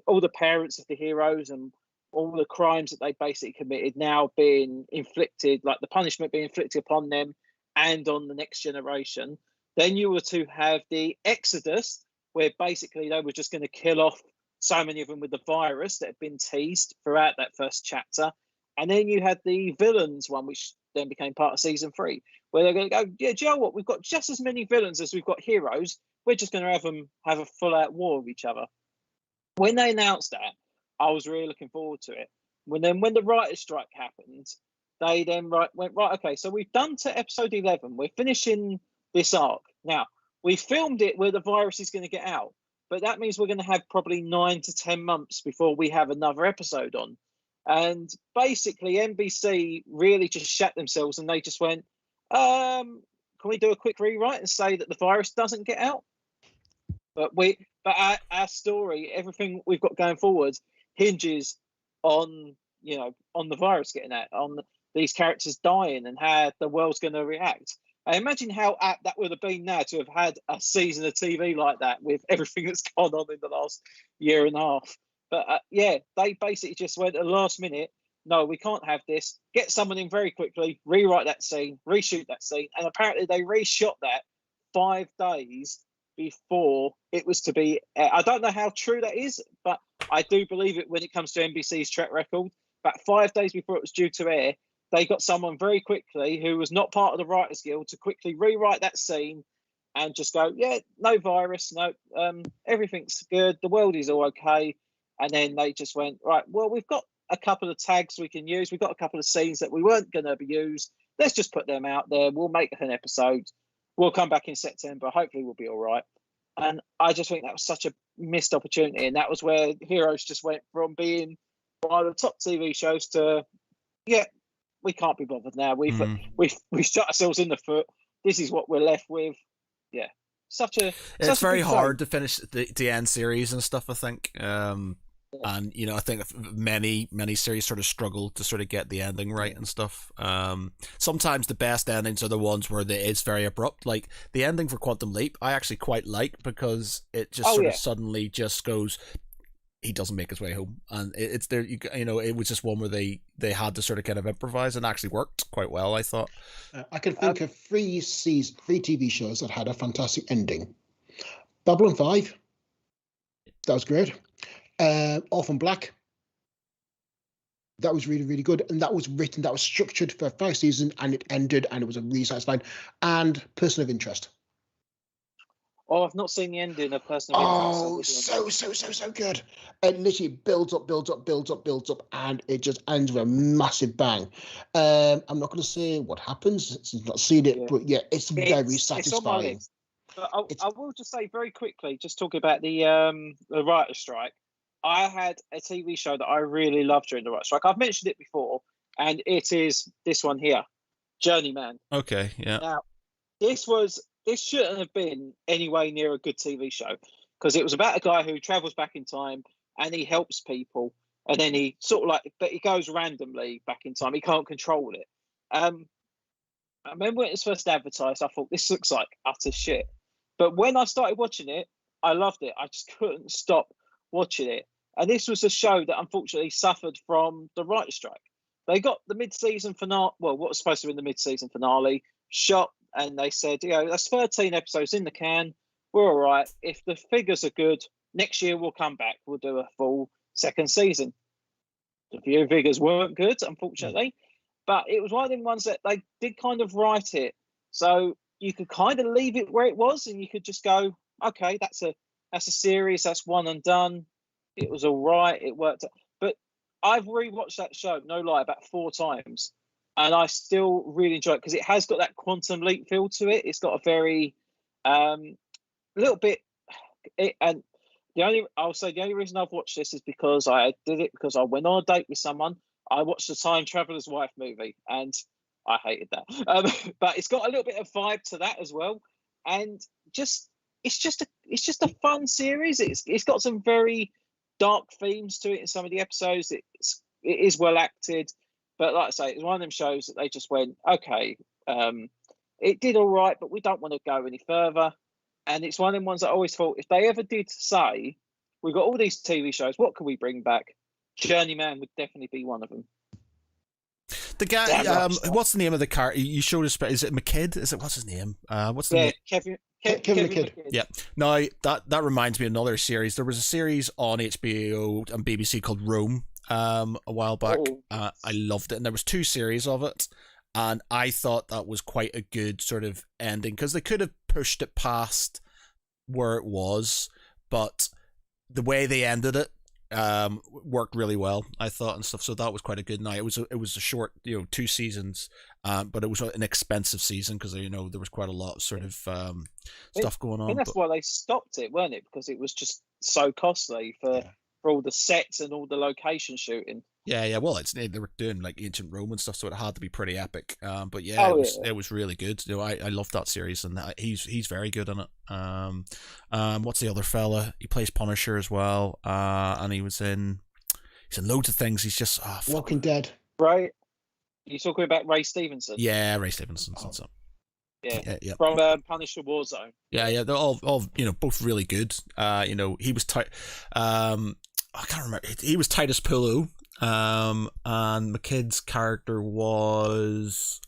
all the parents of the heroes and all the crimes that they basically committed now being inflicted, like the punishment being inflicted upon them and on the next generation. Then you were to have the Exodus, where basically they were just going to kill off so many of them with the virus that had been teased throughout that first chapter. And then you had the villains one, which then became part of season 3, where they're going to go, yeah, do you know what? We've got just as many villains as we've got heroes. We're just going to have them have a full-out war with each other. When they announced that, I was really looking forward to it. When the writer's strike happened, they then went, right, okay, so we've done to episode 11. We're finishing this arc. Now, we filmed it where the virus is going to get out. But that means we're going to have probably 9 to 10 months before we have another episode on. And basically, NBC really just shat themselves and they just went, can we do a quick rewrite and say that the virus doesn't get out? But our story, everything we've got going forward, hinges on, you know, on the virus getting out, on these characters dying and how the world's going to react. I imagine how apt that would have been now to have had a season of TV like that with everything that's gone on in the last year and a half. But yeah, they basically just went at the last minute, no, we can't have this. Get someone in very quickly, rewrite that scene, reshoot that scene. And apparently they reshot that 5 days before it was to be. I don't know how true that is, but I do believe it when it comes to NBC's track record. About 5 days before it was due to air, they got someone very quickly who was not part of the Writers Guild to quickly rewrite that scene and just go, yeah, no virus, no, everything's good, the world is all okay. And then they just went, right, well, we've got a couple of tags we can use. We've got a couple of scenes that we weren't going to be used. Let's just put them out there. We'll make an episode. We'll come back in September. Hopefully we'll be all right. And I just think that was such a missed opportunity. And that was where Heroes just went from being one of the top TV shows to, yeah, we can't be bothered now. We've shot ourselves in the foot. This is what we're left with. Yeah, it's very hard to finish the end series and stuff. I think, and you know, I think many series sort of struggle to sort of get the ending right and stuff. Sometimes the best endings are the ones where it's very abrupt. Like the ending for Quantum Leap, I actually quite like because it just of suddenly just goes. He doesn't make his way home, and it's there. You know, it was just one where they had to sort of kind of improvise, and actually worked quite well, I thought. I can think of 3 TV shows that had a fantastic ending. Babylon 5, that was great. Orphan Black, that was really, really good, and that was structured for 5 seasons, and it ended, and it was a really satisfying. And Person of Interest. Oh, I've not seen the ending of Person of Interest. Oh, so good. It literally builds up, and it just ends with a massive bang. I'm not going to say what happens since I've not seen it, but yeah, it's very satisfying. But I will just say very quickly, just talking about the writer's strike. I had a TV show that I really loved during the writer's strike. I've mentioned it before, and it is this one here, Journeyman. Okay, yeah. Now, this shouldn't have been anywhere near a good TV show, because it was about a guy who travels back in time and he helps people, and then he sort of but he goes randomly back in time. He can't control it. I remember when it was first advertised, I thought, this looks like utter shit. But when I started watching it, I loved it. I just couldn't stop watching it. And this was a show that unfortunately suffered from the writer's strike. They got the mid-season finale, well, what was supposed to be the mid-season finale, shot, and they said, that's 13 episodes in the can. We're all right. If the figures are good, next year we'll come back. We'll do a full second season. The view figures weren't good, unfortunately. But it was one of them ones that they did kind of write it. So you could kind of leave it where it was, and you could just go, okay, that's a series, that's one and done. It was all right, it worked. But I've rewatched that show, no lie, about 4 times, and I still really enjoy it because it has got that Quantum Leap feel to it. It's got a very little bit, and the only reason I've watched this is because I did it because I went on a date with someone. I watched the Time Traveler's Wife movie, and I hated that. But it's got a little bit of vibe to that as well, and it's just a fun series. It's got some very dark themes to it in some of the episodes. It is well acted, but like I say, it's one of them shows that they just went, okay, it did all right, but we don't want to go any further. And it's one of them ones that I always thought, if they ever did say, we've got all these TV shows, what can we bring back? Journeyman would definitely be one of them. The guy, what's the name of the car? You showed us, is it McKidd? What's his name? What's the name? Kevin McKidd. Yeah. Now that reminds me of another series. There was a series on HBO and BBC called Rome a while back. I loved it, and there was 2 series of it, and I thought that was quite a good sort of ending because they could have pushed it past where it was, but the way they ended it worked really well, I thought, and stuff. So that was quite a good night. It was a short, 2 seasons, but it was an expensive season because there was quite a lot of sort of stuff going on. I think that's why they stopped it, weren't it? Because it was just so costly for all the sets and all the location shooting. Yeah. Well, they were doing like ancient Rome and stuff, so it had to be pretty epic. But it was really good. I loved that series, and he's very good in it. What's the other fella? He plays Punisher as well, and he's in loads of things. He's just Walking Dead. Right? You talking about Ray Stevenson? Yeah, Ray Stevenson. That's it. Yeah. From Punisher Warzone. Yeah, they're all both really good. He was I can't remember. He was Titus Pillow, and McKidd's character was.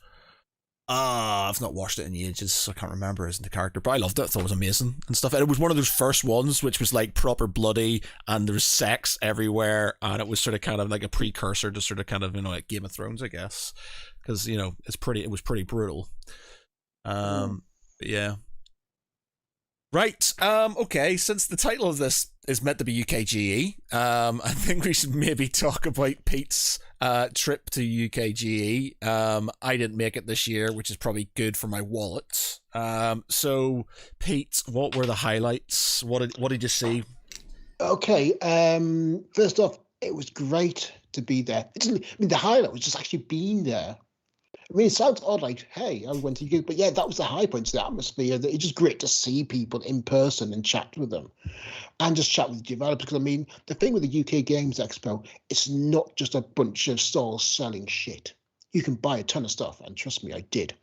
I've not watched it in ages, so I can't remember the character, but I loved it. I thought it was amazing and stuff. And it was one of those first ones which was like proper bloody, and there was sex everywhere, and it was sort of kind of like a precursor to sort of kind of like Game of Thrones, I guess, because it was pretty brutal. Yeah. Right. Okay. Since the title of this is meant to be UKGE, I think we should maybe talk about Pete's trip to UKGE. I didn't make it this year, which is probably good for my wallet. So, Pete, what were the highlights? What did you see? Okay. First off, it was great to be there. The highlight was just actually being there. I mean, it sounds odd, like, hey, I went to Geek, but yeah, that was the high point of the atmosphere. It's just great to see people in person and chat with them and just chat with the developers. Because, I mean, the thing with the UK Games Expo, it's not just a bunch of stalls selling shit. You can buy a ton of stuff, and trust me, I did.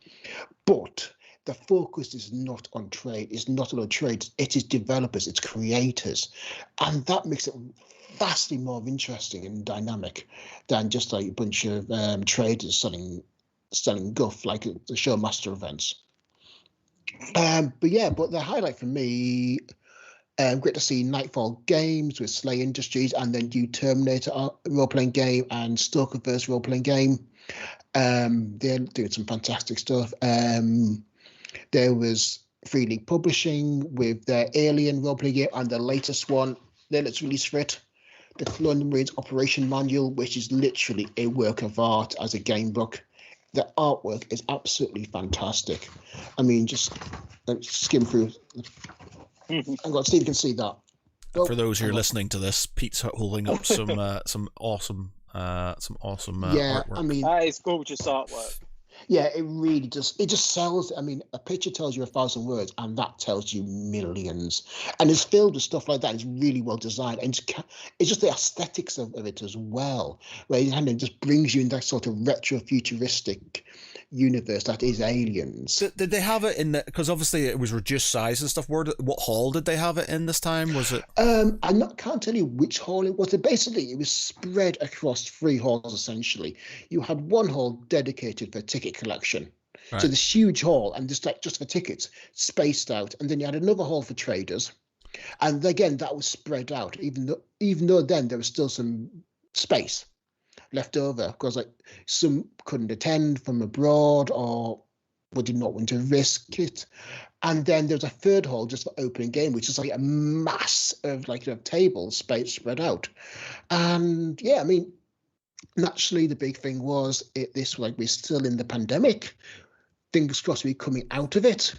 But the focus is not on trade. It's not on trade. It is developers. It's creators. And that makes it vastly more interesting and dynamic than just like a bunch of traders selling guff like the Showmaster events. But the highlight for me, great to see Nightfall Games with Slay Industries, and then do Terminator role-playing game and Stalkerverse role-playing game. They're doing some fantastic stuff. There was Free League Publishing with their Alien role-playing game, and the latest one, then it's released for it, the Colonial Marines Operation Manual, which is literally a work of art as a game book. The artwork is absolutely fantastic. I mean, just skim through. I'm going to see if you can see that. Well, for those who are listening to this, Pete's holding up some awesome artwork. I mean, that is gorgeous artwork. Yeah, it really just sells. I mean, a picture tells you 1,000 words, and that tells you millions. And it's filled with stuff like that. It's really well designed, and it's just the aesthetics of it as well, where it kind of just brings you in that sort of retro futuristic universe that is Aliens. Did they have it in the? Because obviously it was reduced size and stuff. What hall did they have it in this time? Was it? Can't tell you which hall it was. Basically, it was spread across 3 halls essentially. You had one hall dedicated for ticket collection. Right. So this huge hall, and just for tickets, spaced out, and then you had another hall for traders, and again that was spread out. Even though then there was still some space left over, because like some couldn't attend from abroad or did not want to risk it. And then there's a third hall just for opening game, which is like a mass of tables spread out. And yeah, I mean, naturally the big thing was we're still in the pandemic. Fingers crossed we're coming out of it.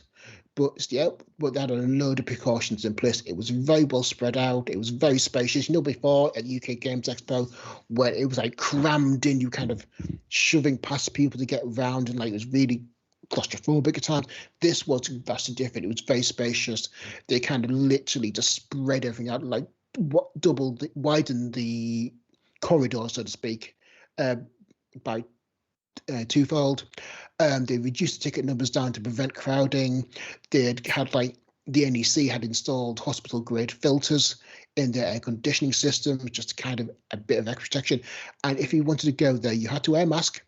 But they had a load of precautions in place. It was very well spread out. It was very spacious. Before at UK Games Expo, where it was like crammed in, you kind of shoving past people to get around, and it was really claustrophobic at times. This was vastly different. It was very spacious. They kind of literally just spread everything out, widened the corridor, so to speak, by twofold. They reduced the ticket numbers down to prevent crowding. They had the NEC had installed hospital grade filters in their air conditioning system, just kind of a bit of extra protection. And if you wanted to go there, you had to wear a mask,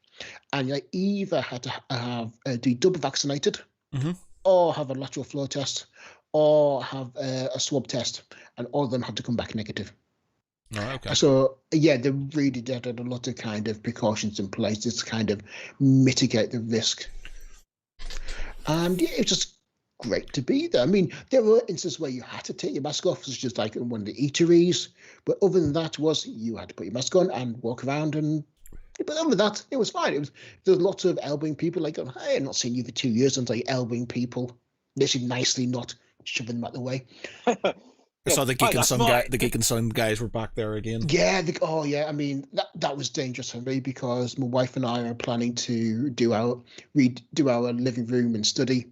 and you either had to be double vaccinated, or have a lateral flow test, or have a swab test, and all of them had to come back negative. Oh, okay. So yeah, they really did a lot of kind of precautions in place to kind of mitigate the risk. And yeah, it's just great to be there. I mean, there were instances where you had to take your mask off, such as like in one of the eateries. But other than that, you had to put your mask on and walk around. But other than that, it was fine. There was lots of elbowing people, like, hey, I've not seen you for 2 years, and like elbowing people, literally nicely, not shoving them out the way. I saw the Geek and Sun the Geek and Sun guys were back there again. Yeah, I mean that was dangerous for me, because my wife and I are planning to do our living room and study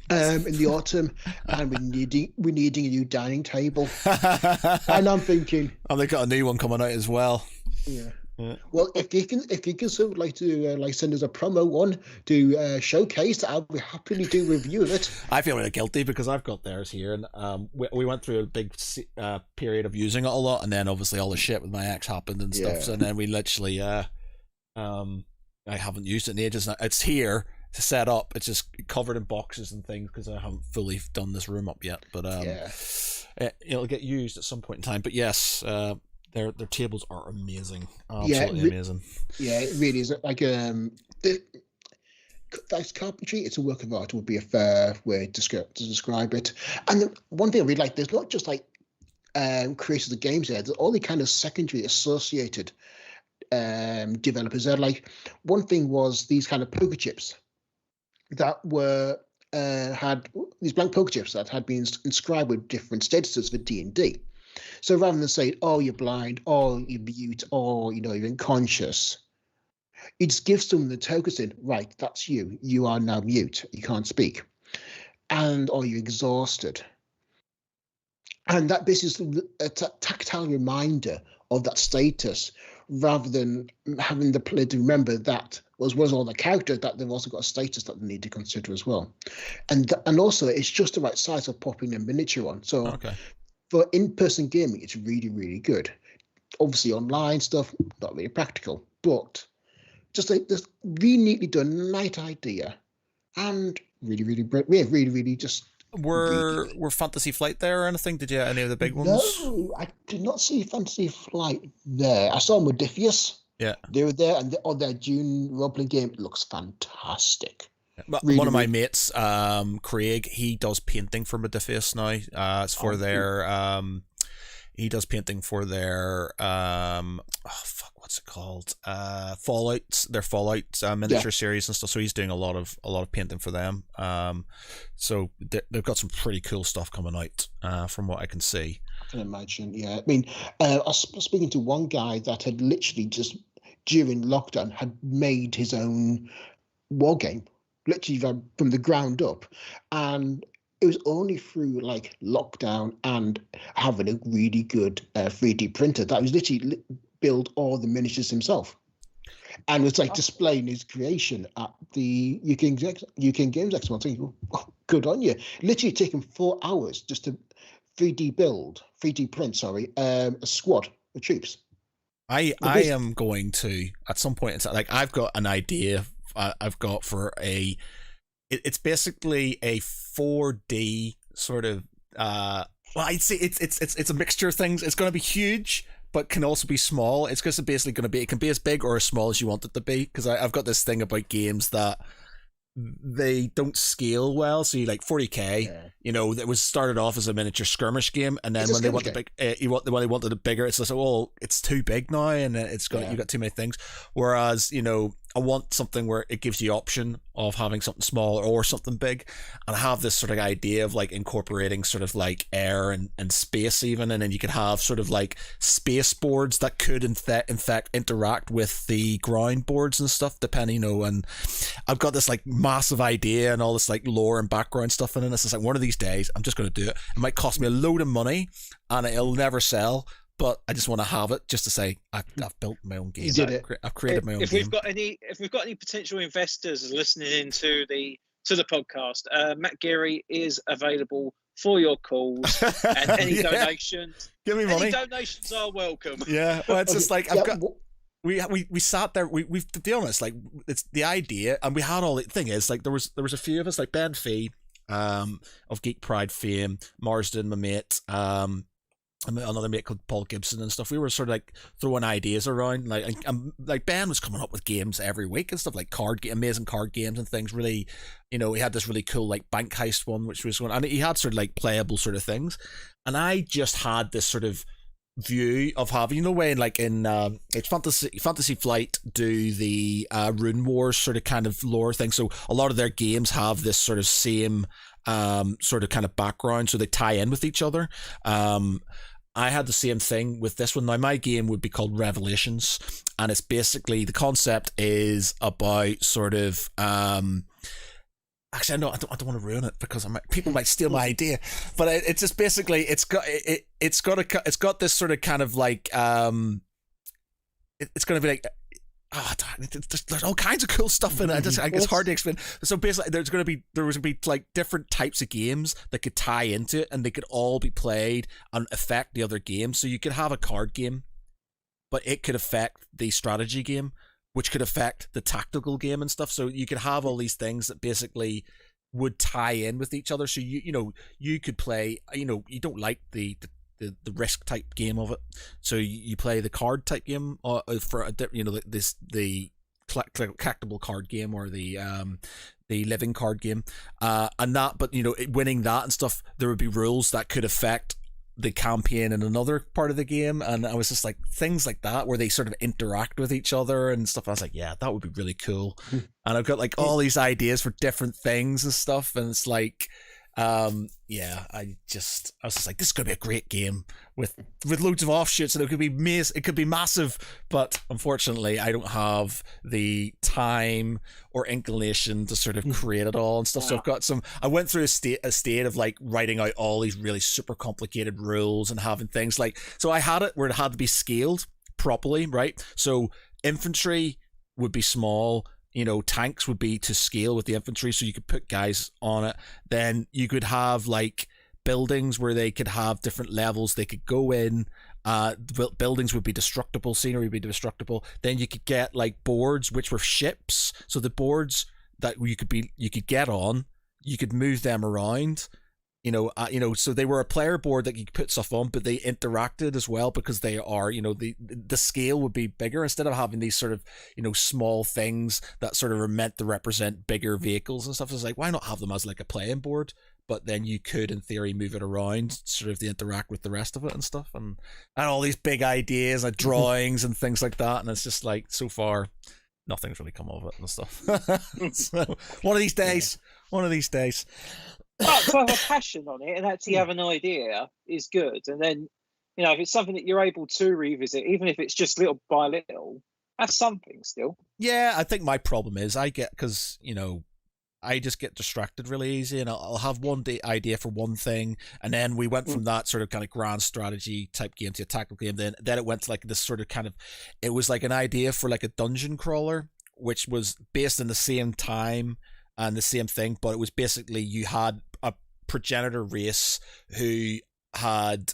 in the autumn, and we're needing a new dining table. And I'm thinking, they got a new one coming out as well. Yeah. Yeah. Well, if you can sort of like to send us a promo one to showcase, I'll be happily do a review of it. I feel really guilty because I've got theirs here, and we went through a big period of using it a lot, and then obviously all the shit with my ex happened and stuff, and then we literally I haven't used it in ages. It's here to set up. It's just covered in boxes and things because I haven't fully done this room up yet. But it'll get used at some point in time. But yes. Their tables are amazing, absolutely amazing. Yeah, it really is. Like that's carpentry. It's a work of art. Would be a fair way to describe it. And the one thing I really like, there's not just like creators of games there. There's all the kind of secondary associated developers there. Like one thing was these kind of poker chips that were had these blank poker chips that had been inscribed with different statuses for D&D. So rather than saying, oh, you're blind, or you're mute, or, you're unconscious, it just gives them the tokens in, right, that's you. You are now mute. You can't speak. Or you're exhausted. And that basically is a tactile reminder of that status, rather than having the player to remember that was all the character, that they've also got a status that they need to consider as well. And also, it's just the right size of popping a miniature on. So. Okay. For in-person gaming, it's really, really good. Obviously, online stuff, not really practical, but just like this really neatly done, nice idea, and really, really just. Were Fantasy Flight there or anything? Did you any of the big ones? No, I did not see Fantasy Flight there. I saw Modiphius. Yeah, they were there, and their June role-playing game looks fantastic. Really, one of my mates, Craig, he does painting for Modiphius now. It's for their he does painting for their what's it called? Fallout, their Fallout miniature series and stuff. So he's doing a lot of painting for them. So they've got some pretty cool stuff coming out, from what I can see. can imagine. Yeah, I mean, I was speaking to one guy that had literally just during lockdown had made his own war game, literally from the ground up, and it was only through like lockdown and having a really good 3D printer that was literally build all the miniatures himself, and was like displaying his creation at the UK Games Expo. I'm thinking, oh, good on you! Literally taking 4 hours just to 3D print, a squad of troops. I am going to at some point. Like I've got an idea. I've got for it's basically a 4D sort of. Well, I'd say it's a mixture of things. It's going to be huge, but can also be small. It's just basically going to be. It can be as big or as small as you want it to be. Because I've got this thing about games that they don't scale well. So you like 40k, that was started off as a miniature skirmish game, and then when they want the big, when they wanted it bigger, it's like, oh, it's too big now, and it's got you got too many things. Whereas I want something where it gives you the option of having something small or something big, and I have this sort of idea of like incorporating sort of like air and space even, and then you could have sort of like space boards that could in fact interact with the ground boards and stuff, depending, and I've got this like massive idea and all this like lore and background stuff in it. It's just like one of these days I'm just going to do it. It might cost me a load of money and it'll never sell, but I just want to have it just to say I've built my own game. I've created my own game. If we've got any potential investors listening into the podcast, Matt Geary is available for your calls and any donations. Give me money. Any donations are welcome. Yeah, well, it's just like I've got. We sat there. We to be honest, like it's the idea, and we had all the thing is like there was a few of us like Ben Fee, of Geek Pride fame, Marsden, my mate, another mate called Paul Gibson and stuff. We were sort of like throwing ideas around, like Ben was coming up with games every week and stuff, like amazing card games and things. Really, he had this really cool like bank heist one, which was one, and he had sort of like playable sort of things, and I just had this sort of view of having, when like in it's Fantasy Flight do the Rune Wars sort of kind of lore thing, so a lot of their games have this sort of same sort of kind of background, so they tie in with each other. I had the same thing with this one. Now my game would be called Revelations, and it's basically the concept is about sort of actually, I don't want to ruin it because people might steal my idea. But it's just basically it's got this sort of kind of like it's going to be like there's all kinds of cool stuff in it. It's hard to explain. So basically, there was going to be like different types of games that could tie into it, and they could all be played and affect the other games. So you could have a card game, but it could affect the strategy game, which could affect the tactical game and stuff. So you could have all these things that basically would tie in with each other. So you could play, you don't like the risk type game of it, so you play the card type game for the collectible card game or the living card game, and that. But winning that and stuff, there would be rules that could affect the campaign in another part of the game, and I was just like things like that where they sort of interact with each other and stuff. I was like, yeah, that would be really cool. And I've got like all these ideas for different things and stuff, and it's like I was just like, this is gonna be a great game with loads of offshoots, and it could be massive, but unfortunately I don't have the time or inclination to sort of create it all and stuff. So I went through a state of like writing out all these really super complicated rules and having things like, so I had it where it had to be scaled properly, right? So infantry would be small, tanks would be to scale with the infantry, so you could put guys on it. Then you could have like buildings where they could have different levels they could go in. Buildings would be destructible, scenery would be destructible. Then you could get like boards which were ships, so the boards that you could get on, you could move them around. So they were a player board that you could put stuff on, but they interacted as well because they are, the scale would be bigger instead of having these sort of, small things that sort of are meant to represent bigger vehicles and stuff. It's like, why not have them as like a playing board? But then you could, in theory, move it around, sort of to interact with the rest of it and stuff, and all these big ideas and drawings and things like that. And it's just like, so far, nothing's really come of it and stuff. So, one of these days. But to have a passion on it and actually have an idea is good. And then, if it's something that you're able to revisit, even if it's just little by little, that's something still. Yeah, I think my problem is because I just get distracted really easy, and I'll have one idea for one thing, and then we went from that sort of kind of grand strategy type game to a tactical game. Then it went to like this sort of it was like an idea for like a dungeon crawler, which was based in the same time and the same thing, but it was basically you had a progenitor race who had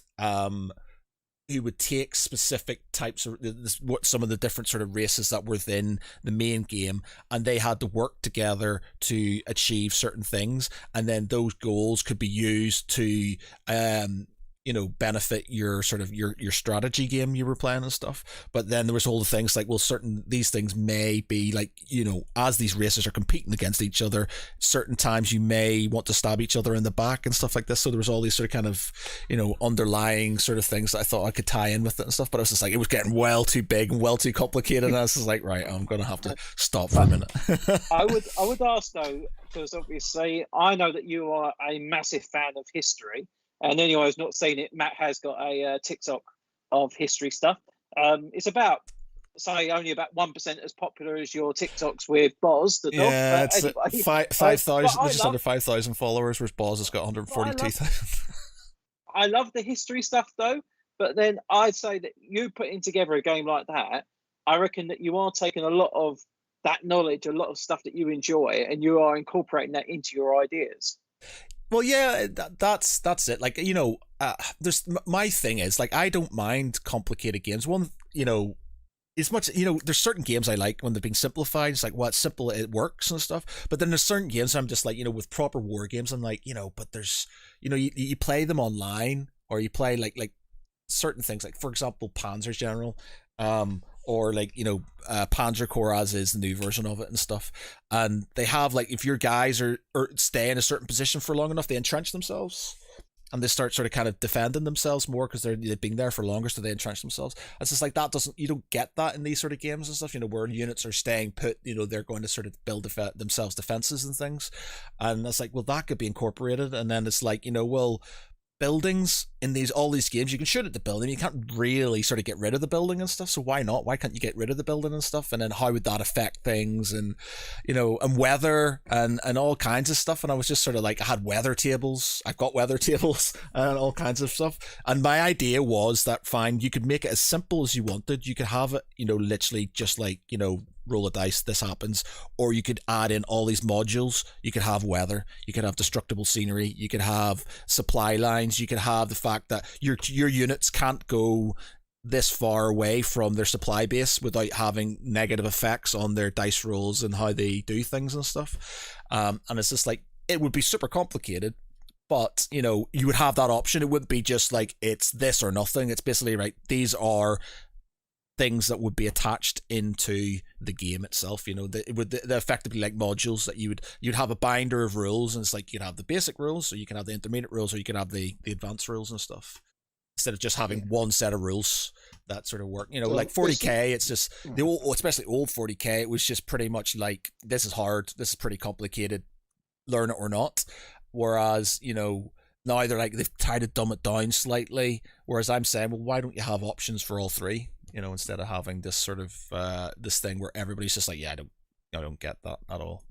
who would take specific types of what some of the different sort of races that were within the main game, and they had to work together to achieve certain things, and then those goals could be used to benefit your sort of your strategy game you were playing and stuff. But then there was all the things like, well, these things may be like, as these races are competing against each other, certain times you may want to stab each other in the back and stuff like this. So there was all these sort of kind of underlying sort of things that I thought I could tie in with it and stuff, but I was just like, it was getting well too big and well too complicated, and I was just like, right, I'm gonna have to stop for a minute. I would ask though, because obviously I know that you are a massive fan of history. And anyone who's not seen it, Matt has got a TikTok of history stuff. It's about, say, only about 1% as popular as your TikToks with Boz, the dog. Yeah, it's anyway, 5,000, just under 5,000 followers, whereas Boz has got 142,000. I love the history stuff, though. But then I'd say that you putting together a game like that, I reckon that you are taking a lot of that knowledge, a lot of stuff that you enjoy, and you are incorporating that into your ideas. Well, yeah, that's it. Like, there's my thing is like, I don't mind complicated games. One, as much, there's certain games I like when they're being simplified. It's like, well, it's simple, it works and stuff. But then there's certain games I'm just like, with proper war games, I'm like, but there's, you play them online, or you play like certain things, like for example, Panzer General, or like Panzer Corps as is the new version of it and stuff, and they have like, if your guys are stay in a certain position for long enough, they entrench themselves and they start sort of kind of defending themselves more because they've been there for longer, so they entrench themselves. It's just like, you don't get that in these sort of games and stuff, where units are staying put, they're going to sort of build themselves defenses and things, and it's like, well, that could be incorporated. And then it's like, well, buildings in all these games, you can shoot at the building, you can't really sort of get rid of the building and stuff, so why not? Why can't you get rid of the building and stuff? And then how would that affect things, and and weather and all kinds of stuff. And I was just sort of like, I had weather tables, I've got weather tables and all kinds of stuff. And my idea was that, fine, you could make it as simple as you wanted. You could have it literally just like roll a dice, this happens, or you could add in all these modules. You could have weather, you could have destructible scenery, you could have supply lines, you could have the fact that your units can't go this far away from their supply base without having negative effects on their dice rolls and how they do things and stuff. And it's just like, it would be super complicated, but you would have that option. It wouldn't be just like, it's this or nothing. It's basically, right, these are things that would be attached into the game itself. They're effectively like modules that you'd have a binder of rules, and it's like, you'd have the basic rules, so you can have the intermediate rules, or you can have the advanced rules and stuff, instead of just having one set of rules that sort of work. Like 40k, it's just especially old 40k, it was just pretty much like, this is hard, this is pretty complicated, learn it or not. Whereas now they've tried to dumb it down slightly, whereas I'm saying, well, why don't you have options for all three, instead of having this sort of this thing where everybody's just like, yeah, I don't get that at all.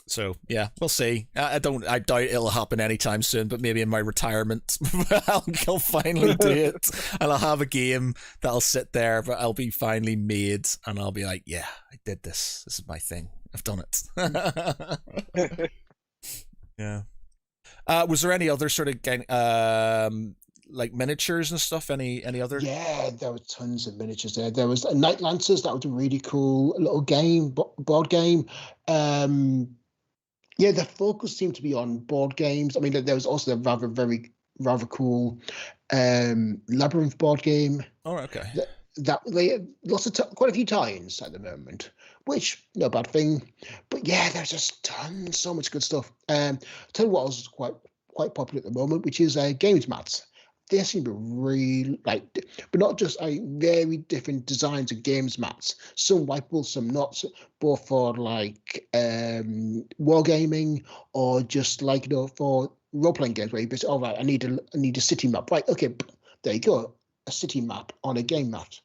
So yeah, we'll see. I doubt it'll happen anytime soon, but maybe in my retirement I'll finally do it, and I'll have a game that'll sit there, but I'll be finally made, and I'll be like, yeah, I did this. This is my thing. I've done it. Yeah. Was there any other sort of like miniatures and stuff? Any other? Yeah, there were tons of miniatures there. There was Night Lancers. That was a really cool little game, board game. Yeah, the focus seemed to be on board games. I mean, there was also the rather cool Labyrinth board game. Oh, okay. That they quite a few tie-ins at the moment, which no bad thing. But yeah, there's just so much good stuff. Tell you what else is quite popular at the moment, which is games mats. there seem to be really but not just very different designs of games mats. Some wipeable, some not. Both for wargaming or just for role playing games where you just I need a city map. Right, okay, there you go, a city map on a game mat.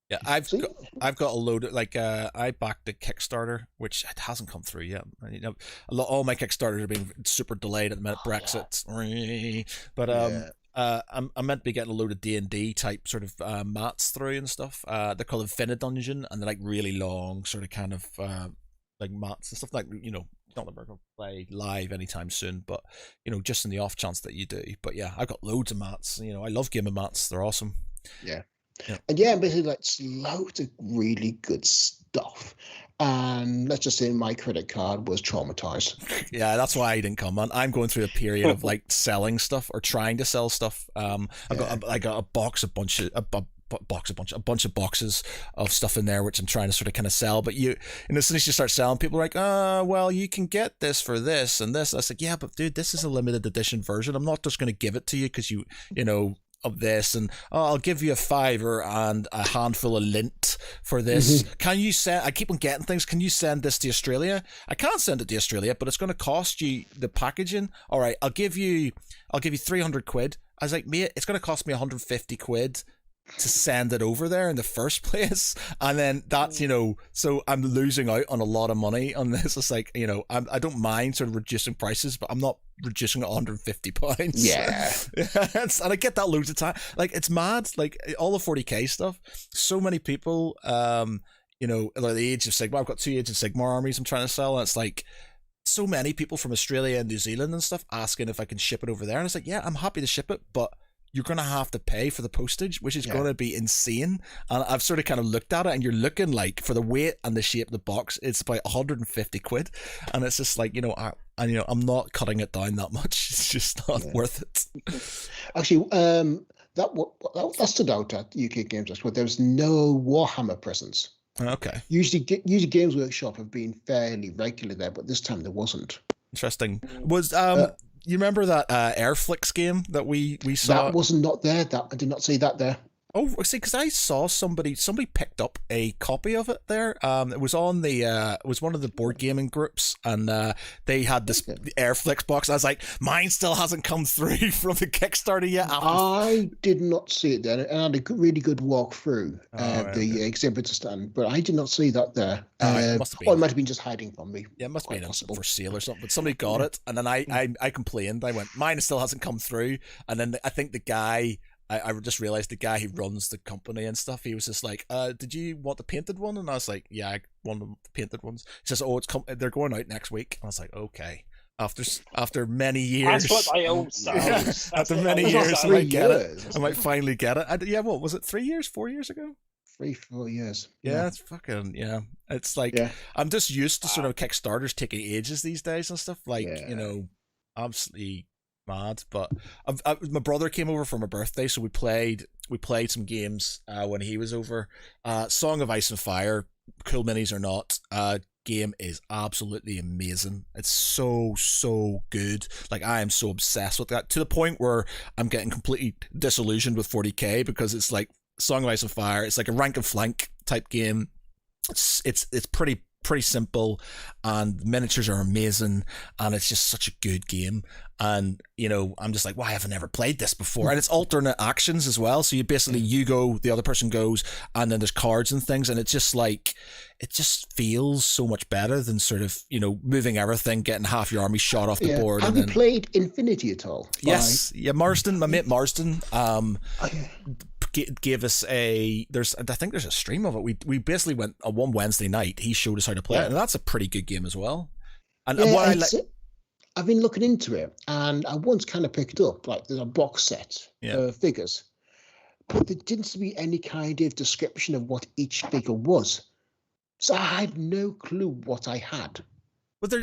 Yeah, I've got a load of I backed a Kickstarter, which it hasn't come through yet. All my Kickstarters are being super delayed at the minute. Brexit, but I'm meant to be getting a load of D&D type sort of mats through and stuff. They're called Infinite Dungeon, and they're like really long, sort of kind of like mats and stuff. Not that we're gonna play live anytime soon, but just in the off chance that you do. But yeah, I've got loads of mats. I love gaming mats. They're awesome. Yeah. And yeah, basically loads of really good stuff. And let's just say my credit card was traumatized. Yeah, that's why I didn't come on. I'm going through a period of selling stuff or trying to sell stuff. I got a bunch of boxes of stuff in there which I'm trying to sort of kind of sell. But as soon as you start selling, people are like, well, you can get this for this and this. I was like, yeah, but dude, this is a limited edition version. I'm not just going to give it to you because you of this, and I'll give you a $5 and a handful of lint for this. Can you send? I keep on getting things. Can you send this to Australia? I can't send it to Australia, but it's going to cost you the packaging. All right, I'll give you 300 quid. I was like, mate, it's going to cost me 150 quid to send it over there in the first place, and then that's so I'm losing out on a lot of money on this. It's like I don't mind sort of reducing prices, but I'm not reducing it £150. Yeah. And I get that loads of time. Like, it's mad, like all the 40k stuff, so many people like the Age of Sigmar. I've got 2 Age of Sigmar armies I'm trying to sell, and it's like so many people from Australia and New Zealand and stuff asking if I can ship it over there, and it's like, yeah, I'm happy to ship it, but you're going to have to pay for the postage, which is going to be insane. And I've sort of kind of looked at it, and you're looking like, for the weight and the shape of the box, it's about 150 quid. And it's just like, I'm not cutting it down that much. It's just not worth it. Actually, that stood out at UK Games Expo. There was no Warhammer presence. Okay. Usually Games Workshop have been fairly regular there, but this time there wasn't. Interesting. Was you remember that Airflix game that we saw? That wasn't not there. I did not see that there. Oh, see, because I saw somebody picked up a copy of it there. It was on it was one of the board gaming groups, and they had this Airflix box. I was like, mine still hasn't come through from the Kickstarter yet. I did not see it there. I had a really good walk through the exhibitor stand, but I did not see that there. It might have been just hiding from me. Yeah, it must have been for sale or something. But somebody got it, and then I complained. I went, mine still hasn't come through, and then I think the guy. I just realized the guy who runs the company and stuff, he was just like, did you want the painted one? And I was like, yeah, I want the painted ones. He says, they're going out next week. And I was like, okay. After many years. That's what they all say. After many years, I might get it. I might finally get it. What was it, 3 years, 4 years ago? 3-4 years. Yeah, it's fucking, It's like, I'm just used to sort of Kickstarters taking ages these days and stuff. Like, absolutely mad. But my brother came over for my birthday, so we played some games when he was over. Song of Ice and Fire, cool minis or not, game is absolutely amazing. It's so good. Like, I am so obsessed with that, to the point where I'm getting completely disillusioned with 40k, because it's like Song of Ice and Fire, it's like a rank and flank type game. It's pretty simple, and miniatures are amazing, and it's just such a good game. And I'm just like, why haven't I ever played this before? And it's alternate actions as well, so you go, the other person goes, and then there's cards and things, and it's just like, it just feels so much better than sort of moving everything, getting half your army shot off the board. Have you played Infinity at all? Yes. Marsden, my mate Marsden, gave us I think there's a stream of it. We basically went on one Wednesday night. He showed us how to play it, and that's a pretty good game as well. And I've been looking into it, and I once kind of picked up, like, there's a box set of figures, but there didn't seem to be any kind of description of what each figure was. So I had no clue what I had. But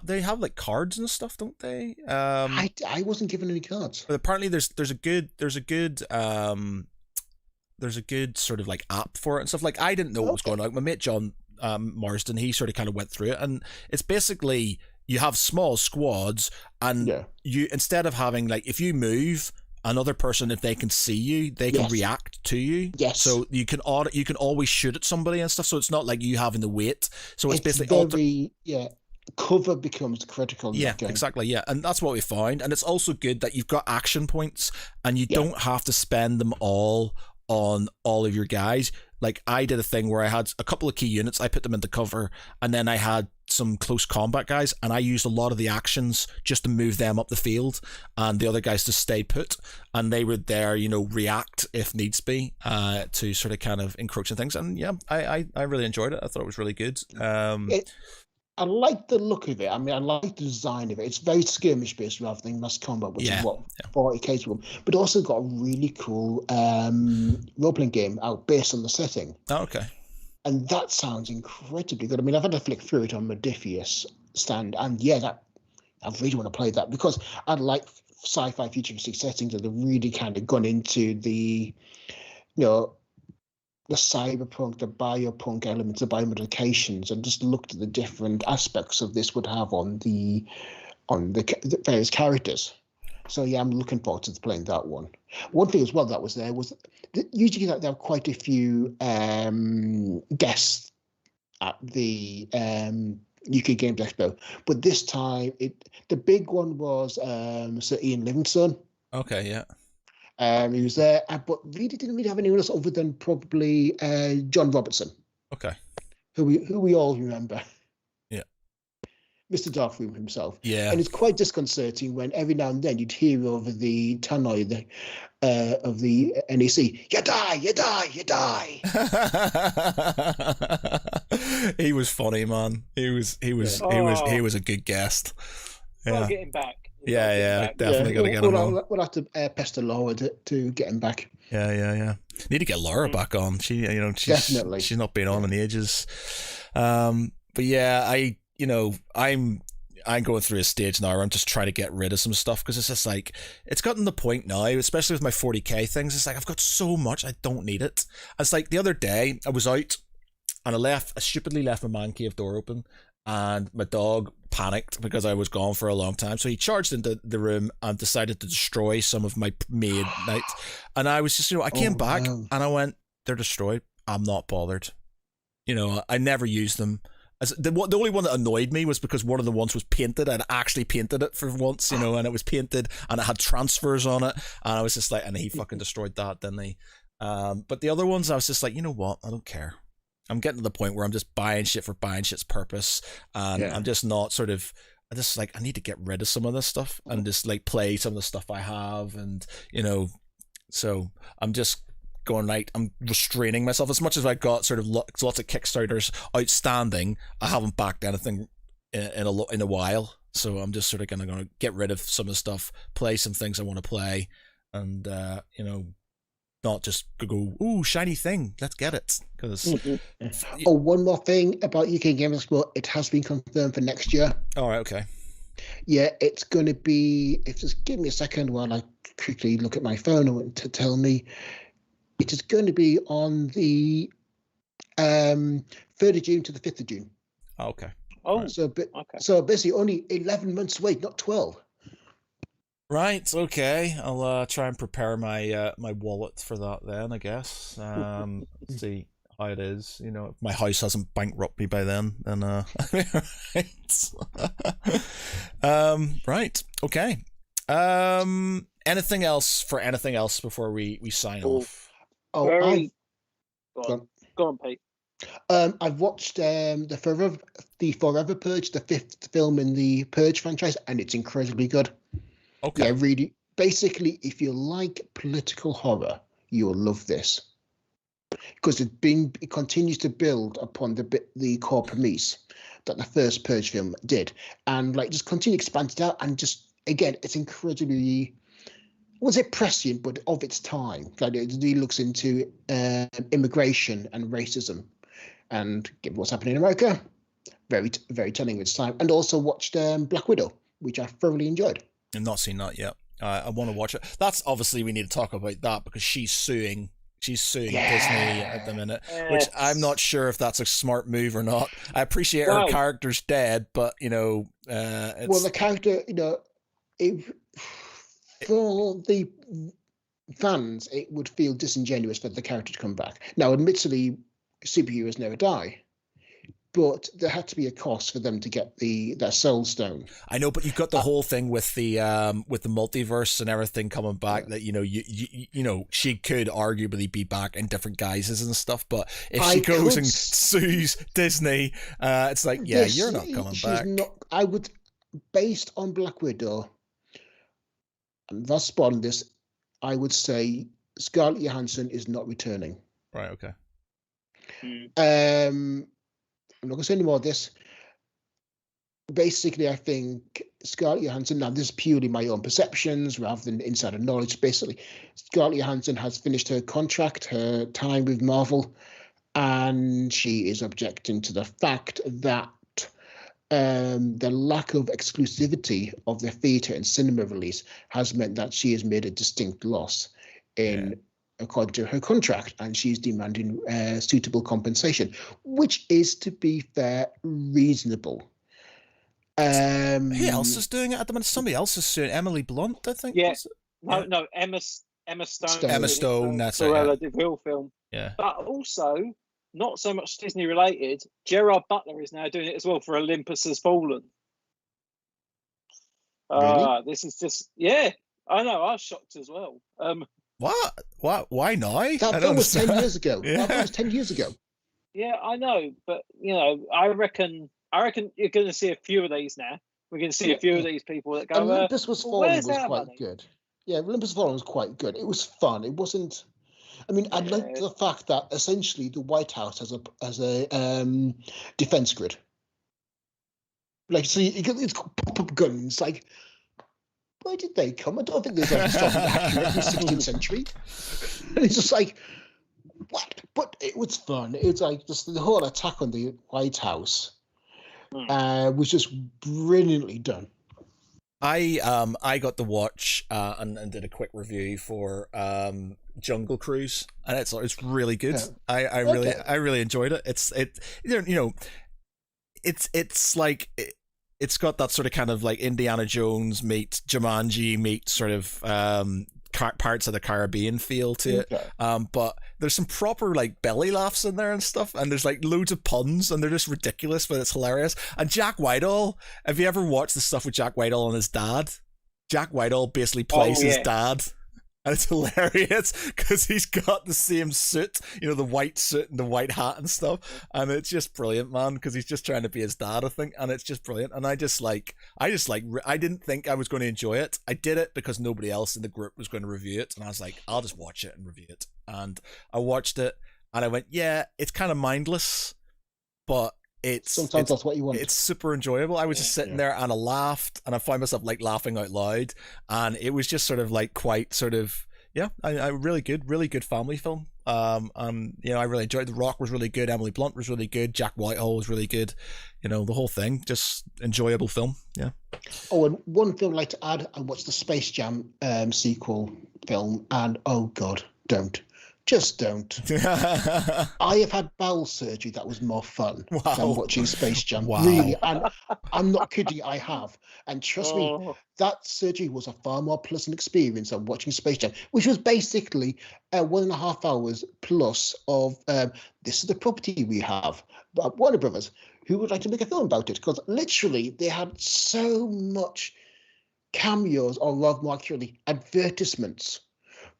they have like cards and stuff, don't they? I wasn't given any cards. But apparently there's a good sort of like app for it and stuff. Like, I didn't know what was going on. My mate John Marsden, he sort of kind of went through it, and it's basically, you have small squads, and you, instead of having, like, if you move another person, if they can see you, they can react to you. Yes. So you can always shoot at somebody and stuff. So it's not like you having to wait. So it's basically cover becomes critical. Yeah, exactly. Yeah, and that's what we found. And it's also good that you've got action points, and you don't have to spend them all on all of your guys. Like I did a thing where I had a couple of key units, I put them into cover, and then I had some close combat guys, and I used a lot of the actions just to move them up the field, and the other guys to stay put, and they would there, react if needs be, to sort of kind of encroach on things. And yeah, I really enjoyed it. I thought it was really good. I like the look of it. I mean, I like the design of it. It's very skirmish based rather than mass combat, which is what 40K from. But also got a really cool role playing game out based on the setting. Oh, okay. And that sounds incredibly good. I mean, I've had a flick through it on Modifius stand, and I really want to play that because I like sci-fi futuristic settings that have really kind of gone into the, the cyberpunk, the biopunk elements, the biomodifications, and just looked at the different aspects of this would have on the various characters. So yeah, I'm looking forward to playing that one. One thing as well that was there was usually there are quite a few guests at the UK Games Expo, but this time the big one was Sir Ian Livingstone. Okay, yeah. He was there, but really didn't really have anyone else other than probably John Robertson. Okay. Who we all remember. Yeah. Mr. Darkroom himself. Yeah. And it's quite disconcerting when every now and then you'd hear over the tannoy of the NEC, you die, you die, you die. He was funny, man. He was a good guest. Yeah. Gotta get him back. Definitely gotta get him on. We'll have to pester Laura to get him back. Yeah. Need to get Laura back on. Definitely. She's not been on in ages. But yeah, I'm going through a stage now where I'm just trying to get rid of some stuff because it's just like it's gotten the point now, especially with my 40k things. It's like I've got so much I don't need it. It's like the other day I was out and I stupidly left my man cave door open, and my dog panicked because I was gone for a long time. So he charged into the room and decided to destroy some of my made knights. And I was just, I came back and I went, they're destroyed. I'm not bothered. I never used them. The only one that annoyed me was because one of the ones was painted. I'd actually painted it for once, and it was painted and it had transfers on it. And I was just like, and he fucking destroyed that, didn't he? But the other ones, I was just like, you know what? I don't care. I'm getting to the point where I'm just buying shit for buying shit's purpose, and I'm just not I just like I need to get rid of some of this stuff and just like play some of the stuff I have, and so I'm just going right. I'm restraining myself as much as I got sort of lots of Kickstarters outstanding. I haven't backed anything in a while, so I'm just sort of going to get rid of some of the stuff, play some things I want to play, and not just go, ooh, shiny thing, let's get it. Because one more thing about UK Games Expo, it has been confirmed for next year. All right, okay. Yeah, it's going to be, just give me a second while I quickly look at my phone to tell me. It is going to be on the 3rd of June to the 5th of June. Okay. Oh, so basically only 11 months away, not 12. Right, okay. I'll try and prepare my my wallet for that then, I guess. Let's see how it is. If my house hasn't bankrupted me by then right. Okay. Anything else before we sign off? Go on, Pete. I've watched the Forever Purge, the 5th film in the Purge franchise, and it's incredibly good. Okay. Yeah, really. Basically, if you like political horror, you'll love this because it continues to build upon the core premise that the first Purge film did, and just continue to expand it out. And just again, it's incredibly, was it prescient, but of its time. It really looks into immigration and racism, and given what's happening in America, very very telling of its time. And also watched Black Widow, which I thoroughly enjoyed. I've not seen that yet. I want to watch it. That's obviously we need to talk about that because she's suing Disney at the minute, which I'm not sure if that's a smart move or not. I appreciate her character's dead, but it's, the character, For the fans, it would feel disingenuous for the character to come back. Now, admittedly, superheroes never die, but there had to be a cost for them to get that soul stone. I know, but you've got the whole thing with the multiverse and everything coming back. That you know she could arguably be back in different guises and stuff. But if she goes and sues Disney, it's like, yeah, you're not coming back. I would, based on Black Widow, and thus spawned this, I would say Scarlett Johansson is not returning. Right. Okay. I'm not going to say any more of this. Basically, I think Scarlett Johansson, now this is purely my own perceptions rather than insider knowledge, basically, Scarlett Johansson has finished her contract, her time with Marvel, and she is objecting to the fact that the lack of exclusivity of the theatre and cinema release has meant that she has made a distinct loss according to her contract, and she's demanding suitable compensation, which is, to be fair, reasonable. Who else is doing it at the moment? Somebody else is suing Emily Blunt, I think. Yeah. No, Emma Stone. Emma Stone, that's it. Cruella de Vil film. Yeah. But also, not so much Disney related, Gerard Butler is now doing it as well for Olympus Has Fallen. Really? This is just, I know, I was shocked as well. What? Why now? That was 10 years ago. Yeah. That was 10 years ago. Yeah, I know, but I reckon you're going to see a few of these now. We're going to see a few of these people that go. Olympus Was Fallen was quite good. Yeah, Olympus Has Fallen was quite good. It was fun. It wasn't. I mean, I liked the fact that essentially the White House has a defense grid. Like, so it's got pop-up guns. Like, where did they come? I don't think there's like stuff accurate in the 16th century. And it's just like, what? But it was fun. It's like just the whole attack on the White House was just brilliantly done. I got to watch and did a quick review for Jungle Cruise, and it's really good. Yeah. I really enjoyed it. It's it's got that sort of kind of like Indiana Jones meets Jumanji meets sort of Pirates of the Caribbean feel to it. But there's some proper like belly laughs in there and stuff, and there's like loads of puns, and they're just ridiculous, but it's hilarious. And Jack Whitehall, have you ever watched the stuff with Jack Whitehall and his dad? Jack Whitehall basically plays his dad. And it's hilarious because he's got the same suit, the white suit and the white hat and stuff. And it's just brilliant, man, because he's just trying to be his dad, I think. And it's just brilliant. And I didn't think I was going to enjoy it. I did it because nobody else in the group was going to review it. And I was like, I'll just watch it and review it. And I watched it and I went, yeah, it's kind of mindless, but sometimes that's what you want. It's super enjoyable. I was just sitting there and I laughed, and I found myself like laughing out loud, and it was just sort of like quite sort of I really good family film. I really enjoyed it. The Rock was really good. Emily Blunt was really good. Jack Whitehall was really good. The whole thing, just enjoyable film. Yeah. Oh, and one film I'd like to add, I watched the Space Jam sequel film, and oh god, don't. Just don't. I have had bowel surgery that was more fun than watching Space Jam. Wow. Really, and I'm not kidding, I have. And trust me, that surgery was a far more pleasant experience than watching Space Jam, which was basically 1.5 hours plus of this is the property we have. Warner Brothers, who would like to make a film about it, because literally they had so much cameos, or rather more accurately, advertisements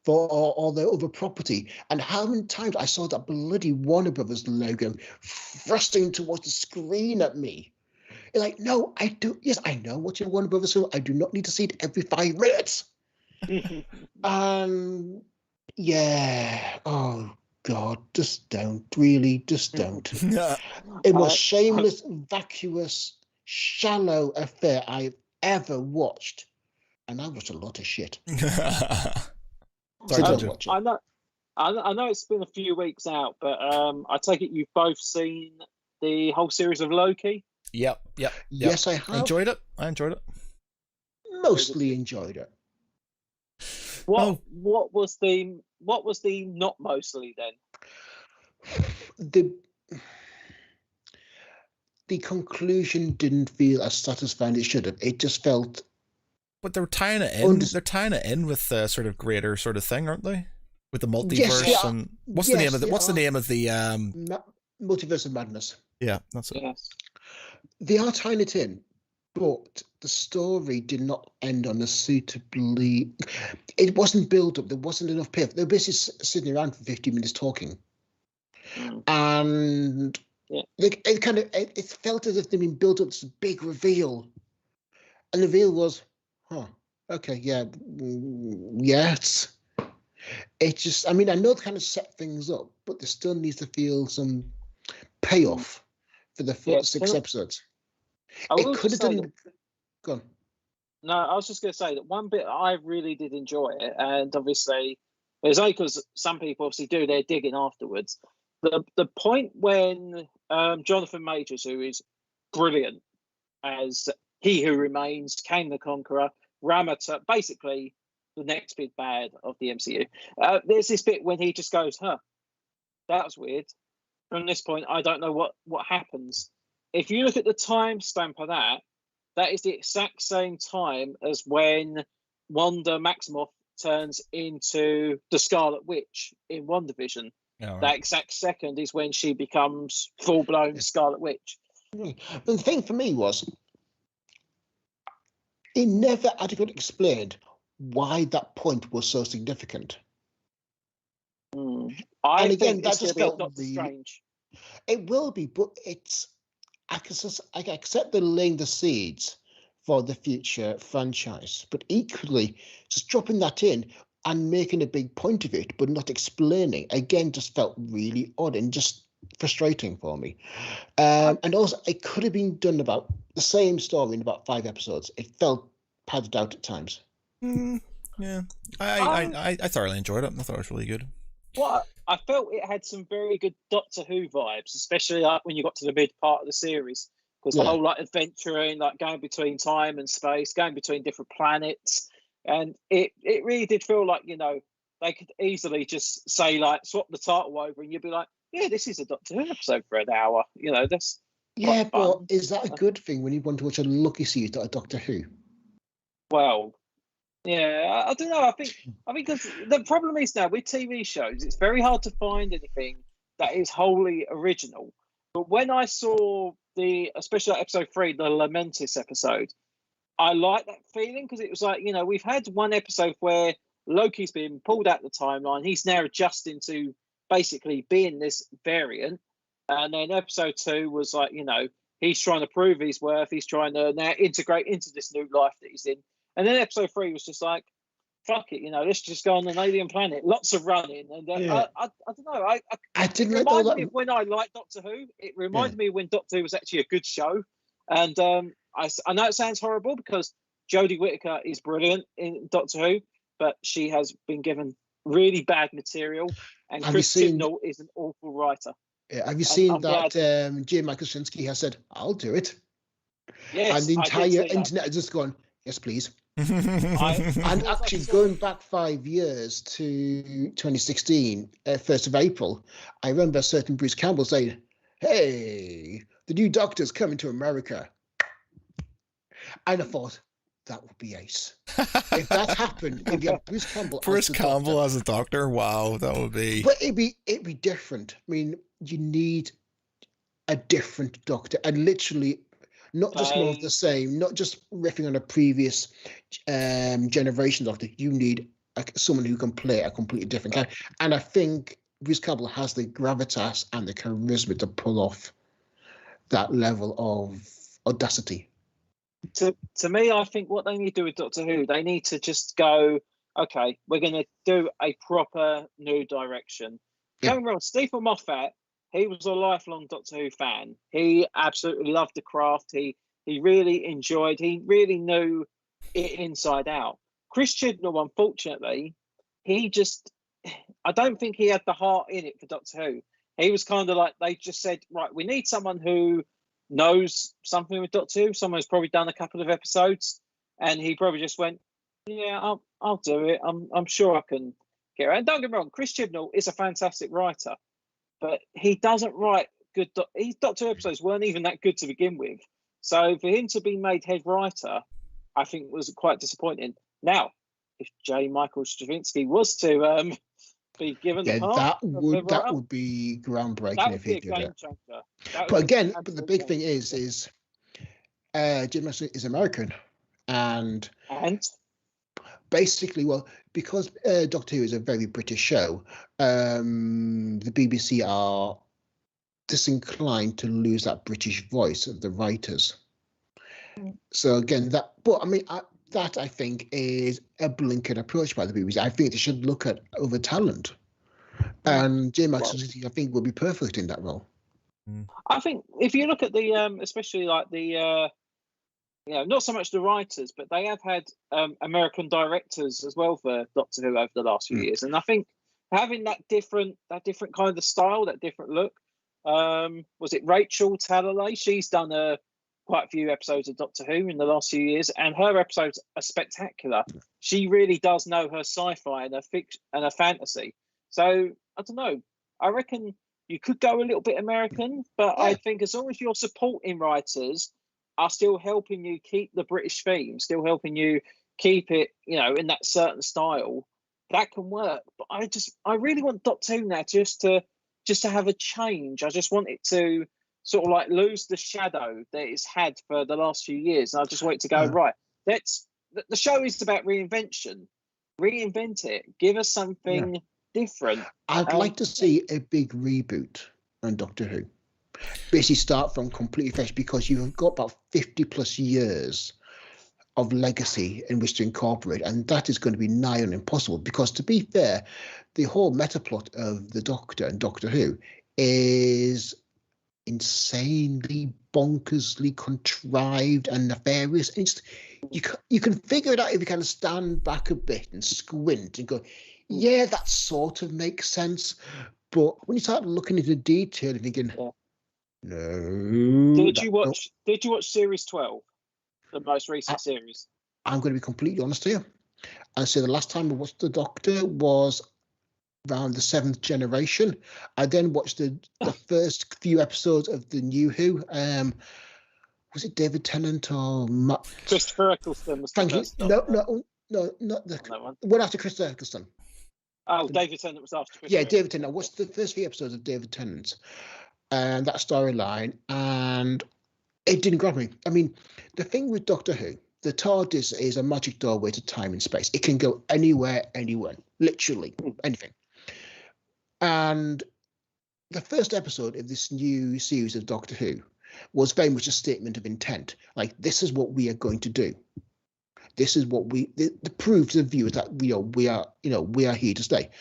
for all their other property. And how many times I saw that bloody Warner Brothers logo thrusting towards the screen at me. It's like, no, I do. Yes, I know what's in Warner Brothers film. I do not need to see it every 5 minutes. Oh God, just don't. Really, just don't. It was shameless, vacuous, shallow affair I've ever watched. And I watched a lot of shit. I know it's been a few weeks out, but I take it you've both seen the whole series of Loki? Yep. Yes, I have. I enjoyed it. Mostly enjoyed it. What was the not mostly then? The conclusion didn't feel as satisfying as it should have. It just felt But they're tying it in. They're tying it in with the sort of greater sort of thing, aren't they? With the multiverse. Yes, and what's the name of the Multiverse of Madness? Yeah, that's it. Yes. They are tying it in, but the story did not end on a suitably. It wasn't built up. There wasn't enough payoff. They were basically sitting around for 50 minutes talking, and it felt as if they'd been built up to this big reveal, and the reveal was, okay, yes. It just, I mean, I know it kind of set things up, but there still needs to feel some payoff for the 6 episodes. It could have done. Go on. No, I was just going to say that one bit I really did enjoy it, and obviously, it's only because some people obviously do their digging afterwards. The point when Jonathan Majors, who is brilliant as He Who Remains, Kang the Conqueror, Ramata, basically the next big bad of the MCU. There's this bit when he just goes, that was weird. From this point, I don't know what happens. If you look at the timestamp of that is the exact same time as when Wanda Maximoff turns into the Scarlet Witch in WandaVision. Right. That exact second is when she becomes full-blown Scarlet Witch. But the thing for me was, it never adequately explained why that point was so significant. I think that just felt strange. It will be, but I accept they're laying the seeds for the future franchise, but equally, just dropping that in and making a big point of it, but not explaining, again, just felt really odd and just frustrating for me. And also, it could have been done about the same story in about 5 episodes. It felt padded out at times. Yeah, I thoroughly enjoyed it. I thought it was really good. Well, I felt it had some very good Doctor Who vibes, especially like when you got to the mid part of the series, because the whole like adventuring, like going between time and space, going between different planets, and it really did feel like, you know, they could easily just say like swap the title over, and you'd be like, yeah, this is a Doctor Who episode for an hour. You know, that's but is that a good thing when you want to watch a lucky series like Doctor Who? Well. Yeah, I don't know. I think because the problem is now with TV shows, it's very hard to find anything that is wholly original. But when I saw especially episode 3, the Lamentis episode, I like that feeling because it was like, you know, we've had one episode where Loki's been pulled out the timeline. He's now adjusting to basically being this variant. And then episode 2 was like, you know, he's trying to prove his worth. He's trying to now integrate into this new life that he's in. And then episode 3 was just like, fuck it, you know, let's just go on an alien planet. Lots of running. And I don't know. I didn't like that. It reminded me of when I liked Doctor Who. It reminded me when Doctor Who was actually a good show. And I know it sounds horrible because Jodie Whittaker is brilliant in Doctor Who, but she has been given really bad material. And Chris Chibnall is an awful writer. Yeah, have you seen that J. Michael Straczynski has said, I'll do it? Yes, and the entire internet has just gone, yes, please. And actually going back 5 years to 2016, 1st of April, I remember a certain Bruce Campbell saying, hey, the new Doctor's coming to America. And I thought, that would be ace. If that happened, if you had Bruce Campbell as a Doctor, wow, that would be... But it'd be different. I mean, you need a different Doctor, and literally... Not just more of the same, not just riffing on a previous generation Doctor. You need someone who can play a completely different character. And I think Bruce Campbell has the gravitas and the charisma to pull off that level of audacity. To me, I think what they need to do with Doctor Who, they need to just go, okay, we're going to do a proper new direction. Don't get me wrong, Stephen Moffat, he was a lifelong Doctor Who fan. He absolutely loved the craft. He really enjoyed. He really knew it inside out. Chris Chibnall, unfortunately, I don't think he had the heart in it for Doctor Who. He was kind of like, they just said, right, we need someone who knows something with Doctor Who. Someone who's probably done a couple of episodes, and he probably just went, yeah, I'll do it. I'm sure I can get around. Don't get me wrong, Chris Chibnall is a fantastic writer. But he doesn't write good. His Doctor Who episodes weren't even that good to begin with. So for him to be made head writer, I think was quite disappointing. Now, if J. Michael Straczynski was to be given the part, that would be groundbreaking that would if be he a did game it. changer. But again, the big thing is Jim is American, and basically, well, because Doctor Who is a very British show, the BBC are disinclined to lose that British voice of the writers. So again, that I think is a blinkered approach by the BBC. I think they should look at other talent, and J. Michael Straczynski, I think, will be perfect in that role. I think if you look at the, especially like the, not so much the writers, but they have had American directors as well for Doctor Who over the last few years, and I think having that different kind of style, that different look. Was it Rachel Talalay? She's done quite a few episodes of Doctor Who in the last few years, and her episodes are spectacular. She really does know her sci-fi and her fiction and her fantasy. So I don't know. I reckon you could go a little bit American, but I think as long as your supporting writers are still helping you keep the British theme, still helping you keep it, in that certain style, that can work. But I really want Doctor Who now just to have a change. I just want it to sort of like lose the shadow that it's had for the last few years. And I just want it to go, right, the show is about reinvention. Reinvent it. Give us something different. I'd like to see a big reboot on Doctor Who. Basically start from completely fresh, because you've got about 50 plus years of legacy in which to incorporate, and that is going to be nigh on impossible, because to be fair, the whole meta plot of the Doctor and Doctor Who is insanely bonkersly contrived and nefarious. And you can figure it out if you kind of stand back a bit and squint and go, yeah, that sort of makes sense. But when you start looking into detail and thinking, no. Did you watch series 12, the most recent series? I'm going to be completely honest here and say the last time I watched the Doctor was around the 7th generation. I then watched the first few episodes of the New Who. Was it David Tennant or Christopher Eccleston? Thank you. No, not the one after Christopher Eccleston. Oh, David Tennant was after Christopher. Yeah, David Tennant. I watched the first few episodes of David Tennant and that storyline, and it didn't grab me. I mean, the thing with Doctor Who, the TARDIS is a magic doorway to time and space. It can go anywhere, literally anything. And the first episode of this new series of Doctor Who was very much a statement of intent. Like, this is what we are going to do. This is what the prove to the viewers that we are here to stay.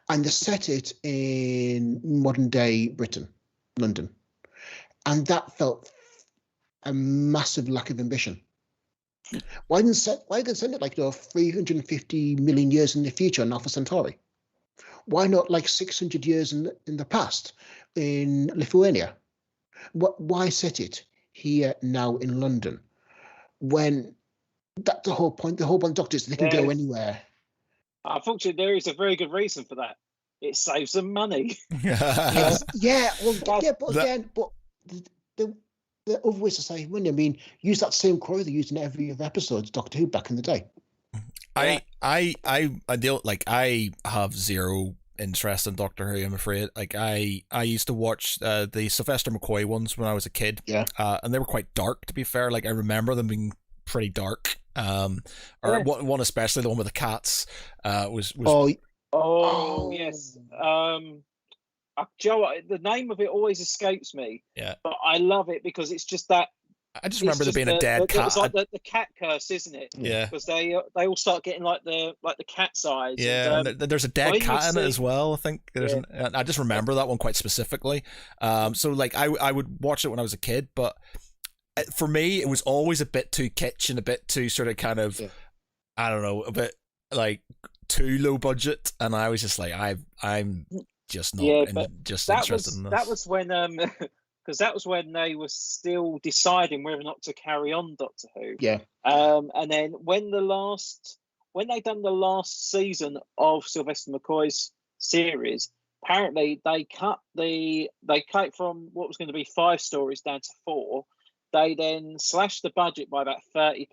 And they set it in modern day Britain, London, and that felt a massive lack of ambition. Why didn't send it like 350 million years in the future on Alpha Centauri? Why not like 600 years in the past in Lithuania? Why set it here now in London when that's the whole point? The whole point of Doctors, they can go anywhere. Unfortunately, there is a very good reason for that. It saves them money. But the other ways to save money. I mean, use that same crew they used in every episode of Doctor Who back in the day. I have zero interest in Doctor Who, I'm afraid. Like I used to watch the Sylvester McCoy ones when I was a kid. Yeah. And they were quite dark, to be fair. Like I remember them being pretty dark. One especially, the one with the cats, was yes. Joe, the name of it always escapes me. Yeah. But I love it because it's just that. I just remember there being a dead cat. It's like the cat curse, isn't it? Yeah. Because they all start getting like the cat's eyes. Yeah. And there's a dead cat in it as well. I think I just remember that one quite specifically. So like I would watch it when I was a kid, but for me it was always a bit too kitsch and a bit too sort of kind of I don't know, a bit like too low budget, and I was just like I'm just not interested in this. That was when because that was when they were still deciding whether or not to carry on Doctor Who. Yeah. And then when they done the last season of Sylvester McCoy's series, apparently they cut from what was going to be 5 stories down to 4, they then slashed the budget by about 30%,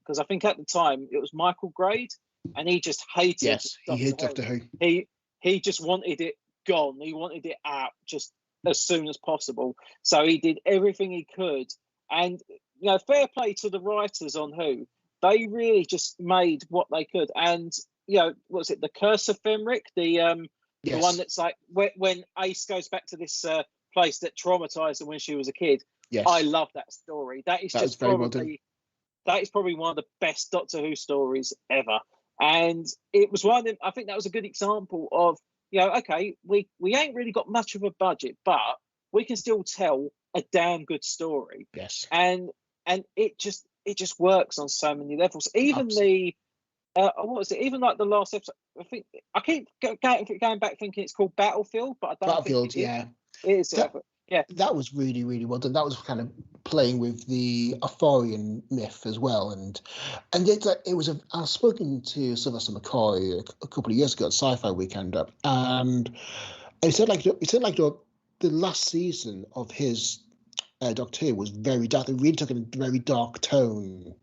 because I think at the time it was Michael Grade, and he just hated. Yes, he hated Doctor Who. He just wanted it gone. He wanted it out just as soon as possible. So he did everything he could. And, you know, fair play to the writers on Who. They really just made what they could. And, you know, what was it, the Curse of Fenric? The one that's like when Ace goes back to this place that traumatized her when she was a kid. Yes. I love that story. That is probably one of the best Doctor Who stories ever. And it was one of them, I think that was a good example of, you know, okay, we ain't really got much of a budget, but we can still tell a damn good story. Yes. And it just works on so many levels. Even Absolutely. what was it? Even like the last episode, I keep going back thinking it's called Battlefield, but I don't Battlefield, think yeah. It is. Yeah. That was really, really well done. That was kind of playing with the Arthurian myth as well, and it was. I was spoken to Sylvester McCoy a couple of years ago at Sci-Fi Weekend, and he said the last season of his Doctor Who was very dark. They really took a very dark tone,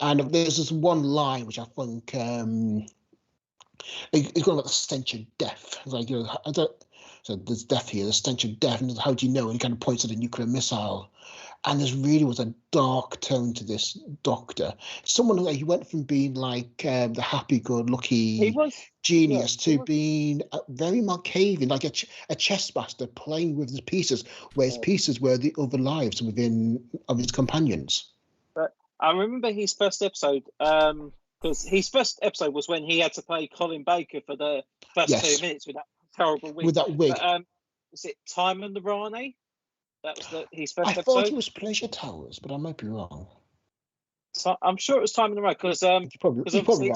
and there's this one line which I think it's going about the stench of death. It's like, you know, so there's death here, the stench of death, and how do you know? And he kind of points at a nuclear missile. And there really was a dark tone to this Doctor. Someone who he went from being like the happy-go-lucky genius to being very Markavian, like a chess master playing with his pieces, where his pieces were the other lives of his companions. But I remember his first episode, because his first episode was when he had to play Colin Baker for the first 2 minutes with that terrible wig. With that wig. But, was it Time and the Rani? That was his first episode. I thought it was Pleasure Towers, but I might be wrong. So I'm sure it was Time in the Road, because obviously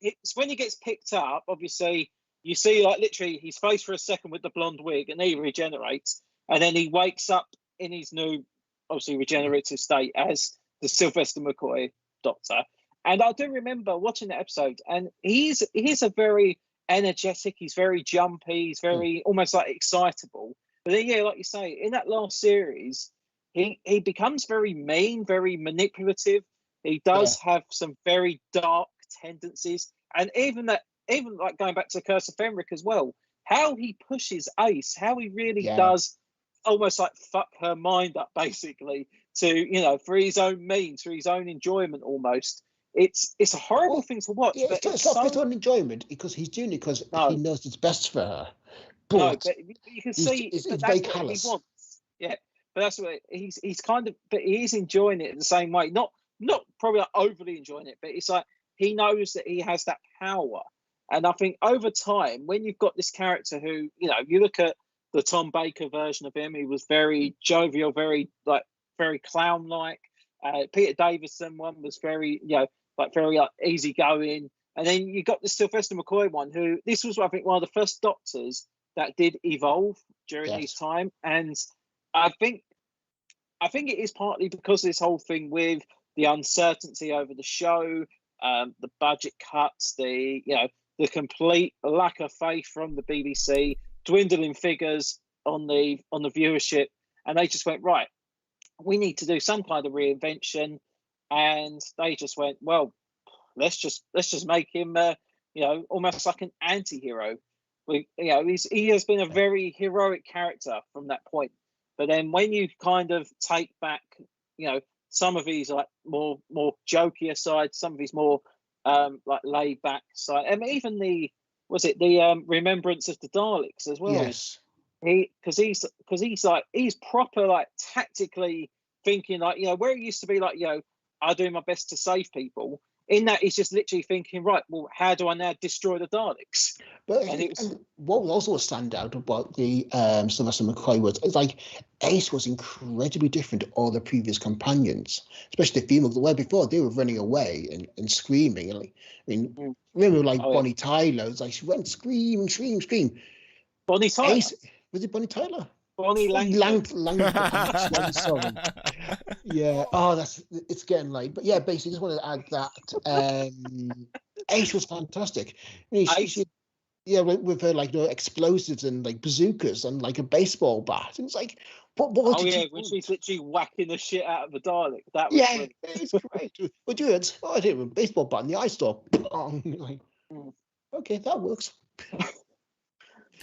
it's when he gets picked up. Obviously, you see like literally his face for a second with the blonde wig, and then he regenerates, and then he wakes up in his new, obviously regenerative state as the Sylvester McCoy Doctor. And I do remember watching that episode, and he's a very energetic. He's very jumpy. He's very almost like excitable. But then, yeah, like you say, in that last series, he becomes very mean, very manipulative. He does have some very dark tendencies, and even like going back to Curse of Fenric as well, how he pushes Ace, how he really does almost like fuck her mind up, basically, to, you know, for his own means, for his own enjoyment almost. It's a horrible thing to watch. Yeah, but it's not for his own enjoyment, because he's doing it because he knows it's best for her. But you can see it's that's very what callous. he wants. Yeah, but that's what he's kind of. But he is enjoying it in the same way. Not probably like overly enjoying it, but it's like he knows that he has that power. And I think over time, when you've got this character who, you know, you look at the Tom Baker version of him, he was very jovial, very clown-like. Peter Davison one was very, you know, like very easygoing. And then you got the Sylvester McCoy one, who this was, I think, one of the first Doctors that did evolve during his time. And I think it is partly because of this whole thing with the uncertainty over the show, the budget cuts, the complete lack of faith from the BBC, dwindling figures on the viewership, and they just went, right, we need to do some kind of reinvention. And they just went, well, let's just make him almost like an anti-hero. He has been a very heroic character from that point. But then when you kind of take back, you know, some of his like more jokier side, some of his more like laid back side, and even the Remembrance of the Daleks as well. Yes. He's proper like tactically thinking, like, you know, where it used to be like, you know, I do my best to save people. In that, he's just literally thinking, right, well, how do I now destroy the Daleks? But and what was also a standout about the Sylvester McCoy was, it's like Ace was incredibly different to all the previous companions, especially the females. Where before they were running away and screaming. And, like, I mean, remember like Bonnie Tyler? It's like she went scream. Bonnie Tyler? Ace, was it Bonnie Tyler? Bonnie Langford. Sorry. Yeah. Oh, it's getting late. But yeah, basically, just wanted to add that Ace was fantastic. I mean, with her like explosives and like bazookas and like a baseball bat. And it's like, What did yeah, you when do? she's literally whacking the shit out of the Dalek. That was Yeah, brilliant. it's great. Would you? I did with a baseball bat in the eye store. Like, okay, that works.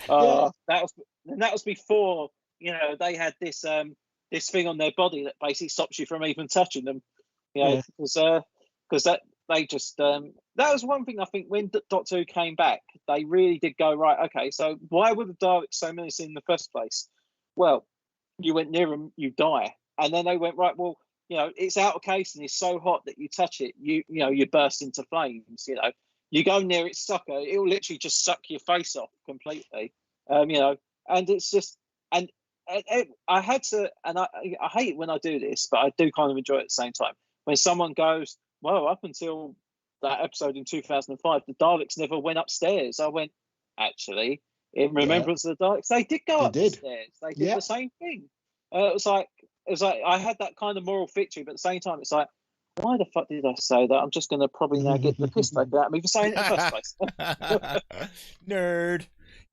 Yeah. That was before they had this this thing on their body that basically stops you from even touching them. Because that they just that was one thing I think when Doctor Who came back, they really did go right. Okay, so why were the Daleks so menacing in the first place? Well, you went near them, you die, and then they went right. Well, it's out of case and it's so hot that you touch it, you burst into flames. You go near its sucker, it'll literally just suck your face off completely. And it's just and. I had to, and I hate it when I do this, but I do kind of enjoy it at the same time. When someone goes, well, up until that episode in 2005, the Daleks never went upstairs. I went, actually, in remembrance of the Daleks, they did go upstairs. They did the same thing. It was like I had that kind of moral victory, but at the same time, it's like, why the fuck did I say that? I'm just going to probably now get the piss taken out of me for saying it in the first place. Nerd.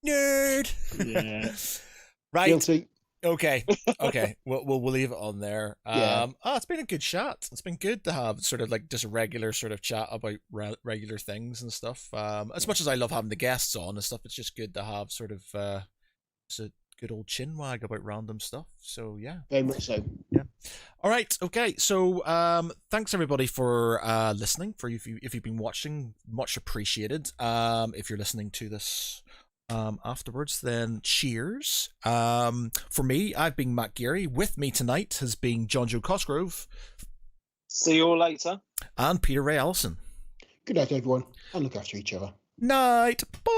Yeah. Right. Guilty. Okay. We'll leave it on there. It's been a good chat. It's been good to have sort of like just a regular sort of chat about regular things and stuff. As much as I love having the guests on and stuff, it's just good to have sort of just a good old chinwag about random stuff. So yeah, very much so. Yeah. All right. Okay. So thanks everybody for listening. For if you've been watching, much appreciated. If you're listening to this afterwards, then cheers. For me, I've been Matt Geary. With me tonight has been Jonjo Cosgrove. See you all later. And Peter Ray Allison. Good night, everyone, and look after each other. Night. Bye.